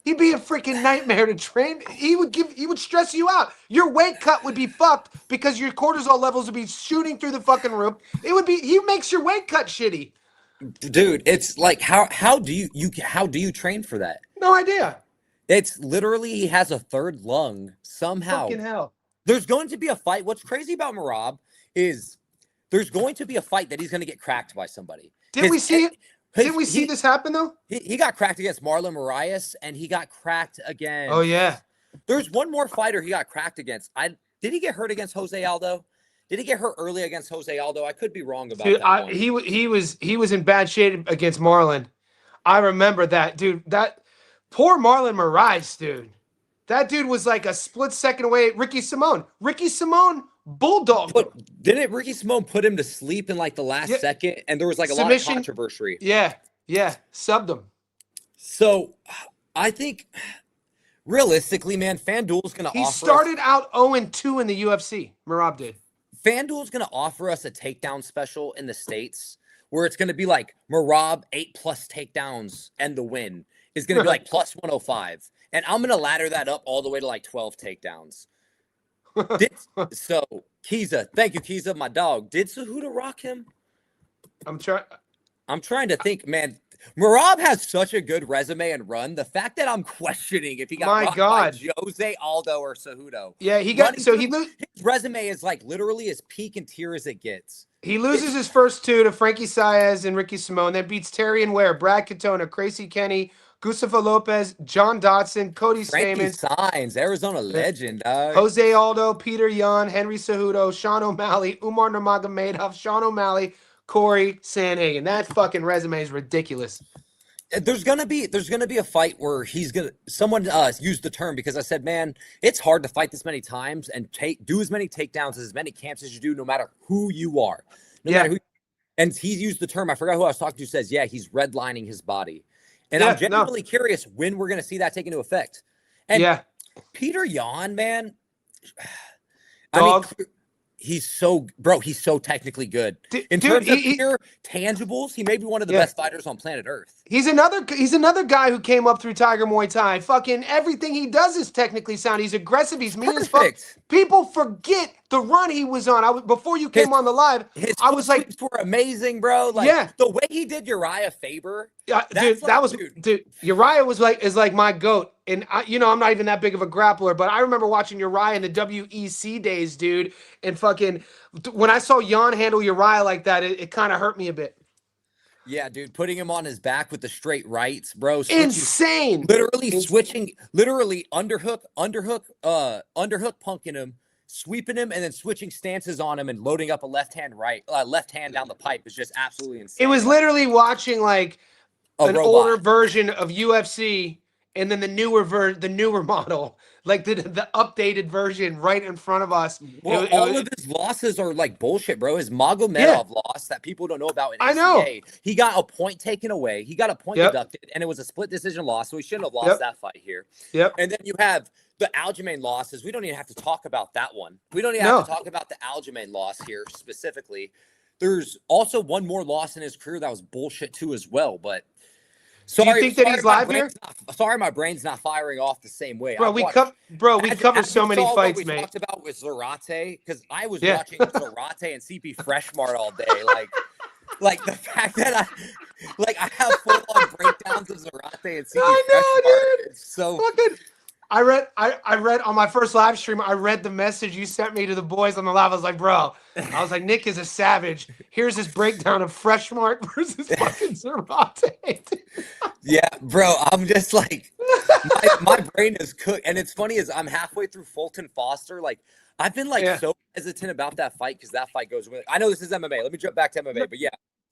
he'd be a freaking nightmare to train. He would stress you out. Your weight cut would be fucked because your cortisol levels would be shooting through the fucking roof. He makes your weight cut shitty. Dude, it's like how do you train for that? No idea. It's literally he has a third lung somehow. Fucking hell. There's going to be a fight. What's crazy about Merab is there's going to be a fight that he's going to get cracked by somebody. Didn't we see it? Didn't we see this happen though? He got cracked against Marlon Moraes, and he got cracked against. Oh yeah. There's one more fighter he got cracked against. Did he get hurt against Jose Aldo? Did he get hurt early against Jose Aldo? I could be wrong about that. He was in bad shape against Marlon. I remember that, dude. That poor Marlon Moraes, dude. That dude was like a split second away. Ricky Simone bulldog. Didn't Ricky Simone put him to sleep in like the last second? And there was like a lot of controversy. Yeah, subbed him. So I think realistically, man, FanDuel's going to offer. He started out 0-2 in the UFC. Merab did. FanDuel's going to offer us a takedown special in the States where it's going to be like Merab 8+ takedowns and the win is going to be like plus 105. And I'm going to ladder that up all the way to like 12 takedowns. So, Kiza, thank you, Kiza, my dog. Did Cejudo rock him? I'm trying to think, man. Merab has such a good resume and run. The fact that I'm questioning if he got rocked by Jose Aldo or Cejudo. Yeah, his resume is like literally as peak and tier as it gets. He loses his first 2 to Frankie Saez and Ricky Simone, then beats Terry and Ware, Brad Katona, Gracie Kenny, Gustavo Lopez, John Dotson, Cody Stamans, Signs, Arizona legend, Jose Aldo, Peter Yan, Henry Cejudo, Sean O'Malley, Umar Nurmagomedov, Sean O'Malley, Corey Sandhagen. That fucking resume is ridiculous. There's gonna be a fight where someone used the term because I said, man, it's hard to fight this many times and do as many takedowns as many camps as you do, no matter who you are. And he's used the term, I forgot who I was talking to, says, yeah, he's redlining his body. And I'm genuinely curious when we're going to see that take into effect. And Peter Yan, man, I mean, he's so technically good. In terms of pure tangibles, he may be one of the best fighters on planet Earth. He's another guy who came up through Tiger Muay Thai. Fucking everything he does is technically sound. He's aggressive. He's mean as fuck. People forget the run he was on. Before you came on the live, I was like, were amazing, bro. Like the way he did Uriah Faber. Yeah, dude, Uriah is like my GOAT. And I'm not even that big of a grappler, but I remember watching Uriah in the WEC days, dude. And fucking when I saw Jan handle Uriah like that, it kind of hurt me a bit. Yeah, dude, putting him on his back with the straight rights, bro. Insane. Switching, literally underhook, punking him, sweeping him, and then switching stances on him and loading up a left hand down the pipe is just absolutely insane. It was literally watching like an robot. older version of UFC, and then the newer model, like the updated version right in front of us. Well, all of his losses are like bullshit, bro. His Magomedov loss that people don't know about in ACA, I know. He got a point taken away. He got a point deducted, and it was a split decision loss, so he shouldn't have lost that fight here. Yep. And then you have the Aljamain losses. We don't even have to talk about that one. We don't even have to talk about the Aljamain loss here specifically. There's also one more loss in his career that was bullshit too as well, but do you think that he's live here? Sorry, my brain's not firing off the same way. Bro, we covered so many fights, mate. We talked about with Zarate, because I was watching Zarate and CP Freshmart all day. Like the fact that I have full-on breakdowns of Zarate and CP Freshmart. Dude. It's so fucking. I read on my first live stream, I read the message you sent me to the boys on the live. I was like, bro, Nick is a savage. Here's his breakdown of Freshmart versus fucking Zarate. Yeah, bro, I'm just like, my brain is cooked. And it's funny is I'm halfway through Fulton Foster. Like, I've been so hesitant about that fight because that fight goes with. I know this is MMA. Let me jump back to MMA, but yeah.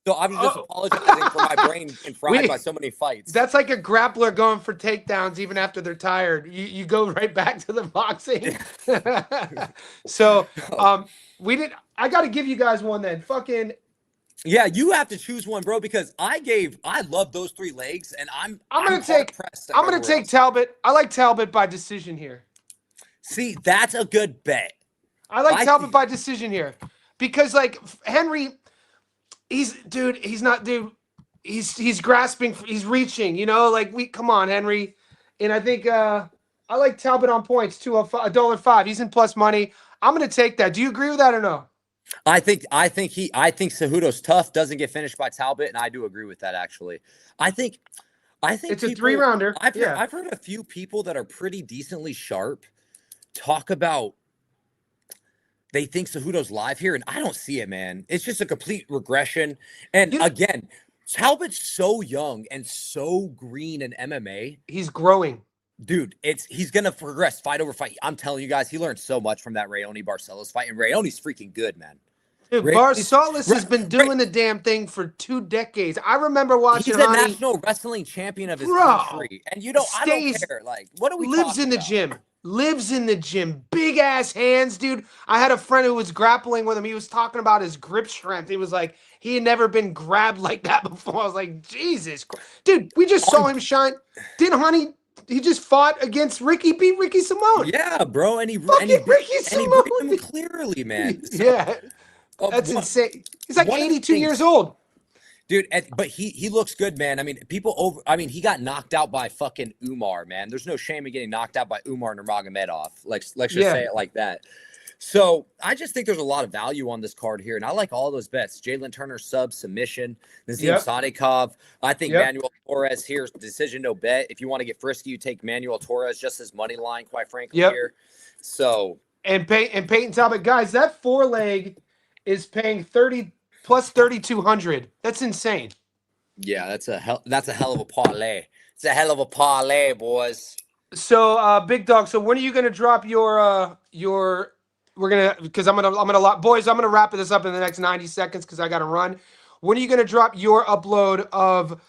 So I'm just apologizing for my brain being fried by so many fights. That's like a grappler going for takedowns even after they're tired. You go right back to the boxing. So I got to give you guys one then. Fucking. Yeah, you have to choose one, bro, because I love those 3 legs, and I'm gonna take Talbot. I like Talbot by decision here. See, that's a good bet. I like Talbot by decision here because like Henry. He's grasping, he's reaching, come on, Henry. And I think I like Talbot on points too, $1.05. He's in plus money. I'm going to take that. Do you agree with that or no? I think Cejudo's tough, doesn't get finished by Talbot, and I do agree with that actually. I think it's a 3-rounder. I've heard a few people that are pretty decently sharp talk about they think Cejudo's live here, and I don't see it, man. It's just a complete regression. And again, Talbot's so young and so green in MMA. He's growing. Dude, he's going to progress fight over fight. I'm telling you guys, he learned so much from that Raoni Barcelos fight, and Raoni's freaking good, man. Dude, Barcelos has been doing the damn thing for 2 decades. I remember watching He's a national wrestling champion of his country. And I don't care. Like, what are we lives in the gym. Lives in the gym. Big ass hands, dude. I had a friend who was grappling with him. He was talking about his grip strength. He was like, he had never been grabbed like that before. I was like, Jesus Christ. Dude, we just saw him shine. He just fought against beat Ricky Simone. Yeah, bro. And he beat him clearly, man. Yeah. That's insane. He's like 82 years old. Dude, but he looks good, man. I mean, he got knocked out by fucking Umar, man. There's no shame in getting knocked out by Umar Nurmagomedov. Let's just say it like that. So I just think there's a lot of value on this card here, and I like all those bets. Jalen Turner submission, Nazim Sadikov. I think Manuel Torres here, decision no bet. If you want to get frisky, you take Manuel Torres just as money line, quite frankly here. So and Peyton Talbot, guys, that 4-leg is paying 30 plus 3,200. That's insane. Yeah, that's a hell of a parlay. It's a hell of a parlay, boys. So, Big Dog. So, when are you gonna drop your? We're gonna because I'm gonna wrap this up in the next 90 seconds because I gotta run. When are you gonna drop your upload of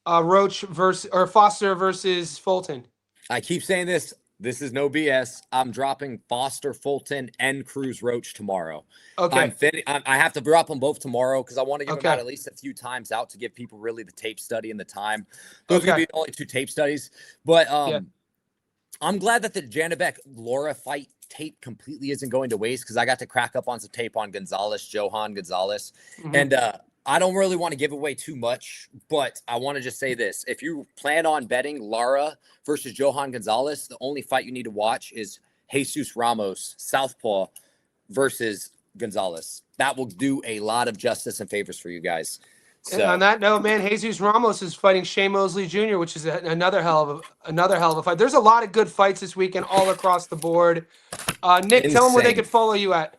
Roach Foster versus Fulton? I keep saying this. This is no BS. I'm dropping Foster, Fulton, and Cruz Roach tomorrow. Okay. I have to drop them both tomorrow because I want to give them out at least a few times out to give people really the tape study and the time. Those are going to be only 2 tape studies. But I'm glad that the Janibek Laura fight tape completely isn't going to waste because I got to crack up on some tape on Johan Gonzalez. Mm-hmm. And I don't really want to give away too much, but I want to just say this. If you plan on betting Lara versus Johan Gonzalez, the only fight you need to watch is Jesus Ramos, Southpaw, versus Gonzalez. That will do a lot of justice and favors for you guys. So, and on that note, man, Jesus Ramos is fighting Shea Mosley Jr., which is another hell of a fight. There's a lot of good fights this weekend all across the board. Nick, tell them where they could follow you at.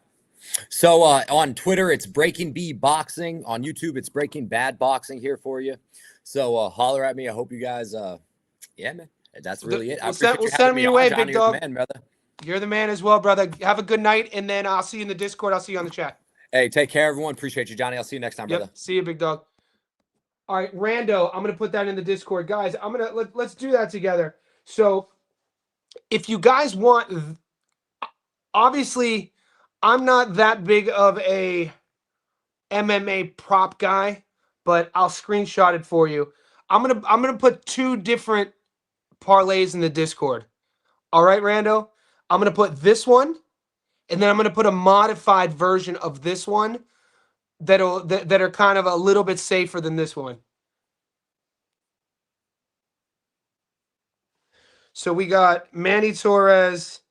So on Twitter, it's Breaking B Boxing. On YouTube, it's Breaking Bad Boxing here for you. So holler at me. I hope you guys, yeah, man. That's really it. I appreciate We'll you send having them me your on, way, Johnny. big You're the dog. man, brother. You're the man as well, brother. Have a good night, and then I'll see you in the Discord. I'll see you on the chat. Hey, take care, everyone. Appreciate you, Johnny. I'll see you next time, Yep. brother. See you, big dog. All right, Rando, I'm gonna put that in the Discord, guys. Let's do that together. So, if you guys want, obviously, I'm not that big of a MMA prop guy, but I'll screenshot it for you. I'm gonna put two different parlays in the Discord. All right, Rando. I'm gonna put this one, and then I'm gonna put a modified version of this one that are kind of a little bit safer than this one. So we got Manny Torres.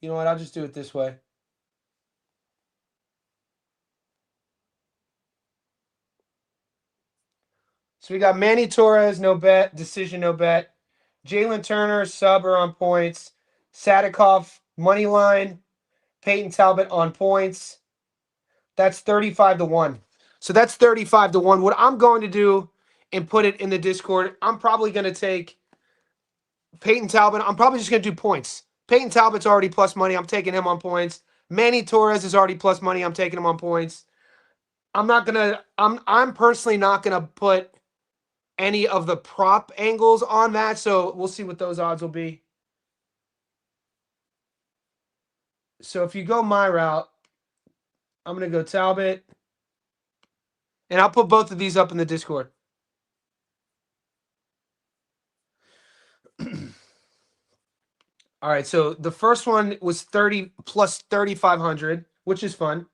You know what? I'll just do it this way. So we got Manny Torres, no bet. Decision, no bet. Jalen Turner, sub or on points. Sadikov, money line. Peyton Talbot on points. That's 35-1. So that's 35-1. What I'm going to do and put it in the Discord, I'm probably going to take Peyton Talbot. I'm probably just going to do points. Peyton Talbot's already plus money. I'm taking him on points. Manny Torres is already plus money. I'm taking him on points. I'm personally not gonna put any of the prop angles on that, so we'll see what those odds will be. So if you go my route, I'm gonna go Talbot, and I'll put both of these up in the Discord. All right, so the first one was 30 plus 3,500, which is fun.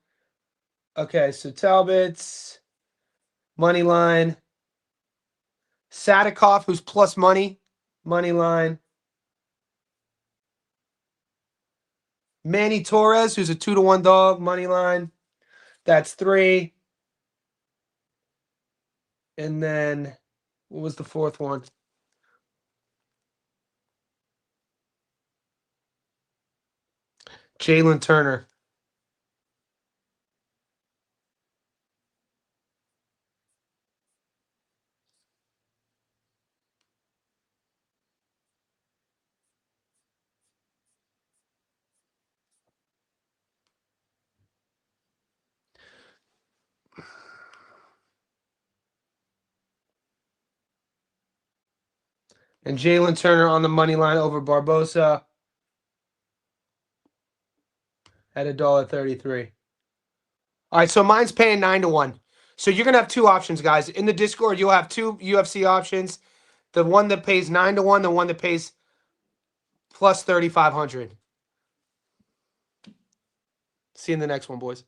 Okay, so Talbot's money line. Sadikov, who's plus money line. Manny Torres, who's a 2-1 dog, money line. That's 3. And then what was the fourth one? Jalen Turner. And Jalen Turner on the money line over Barbosa at $1.33. All right, so mine's paying 9-1. So you're gonna have two options, guys. In the Discord, you'll have two UFC options. The one that pays 9-1, the one that pays plus 3,500. See you in the next one, boys.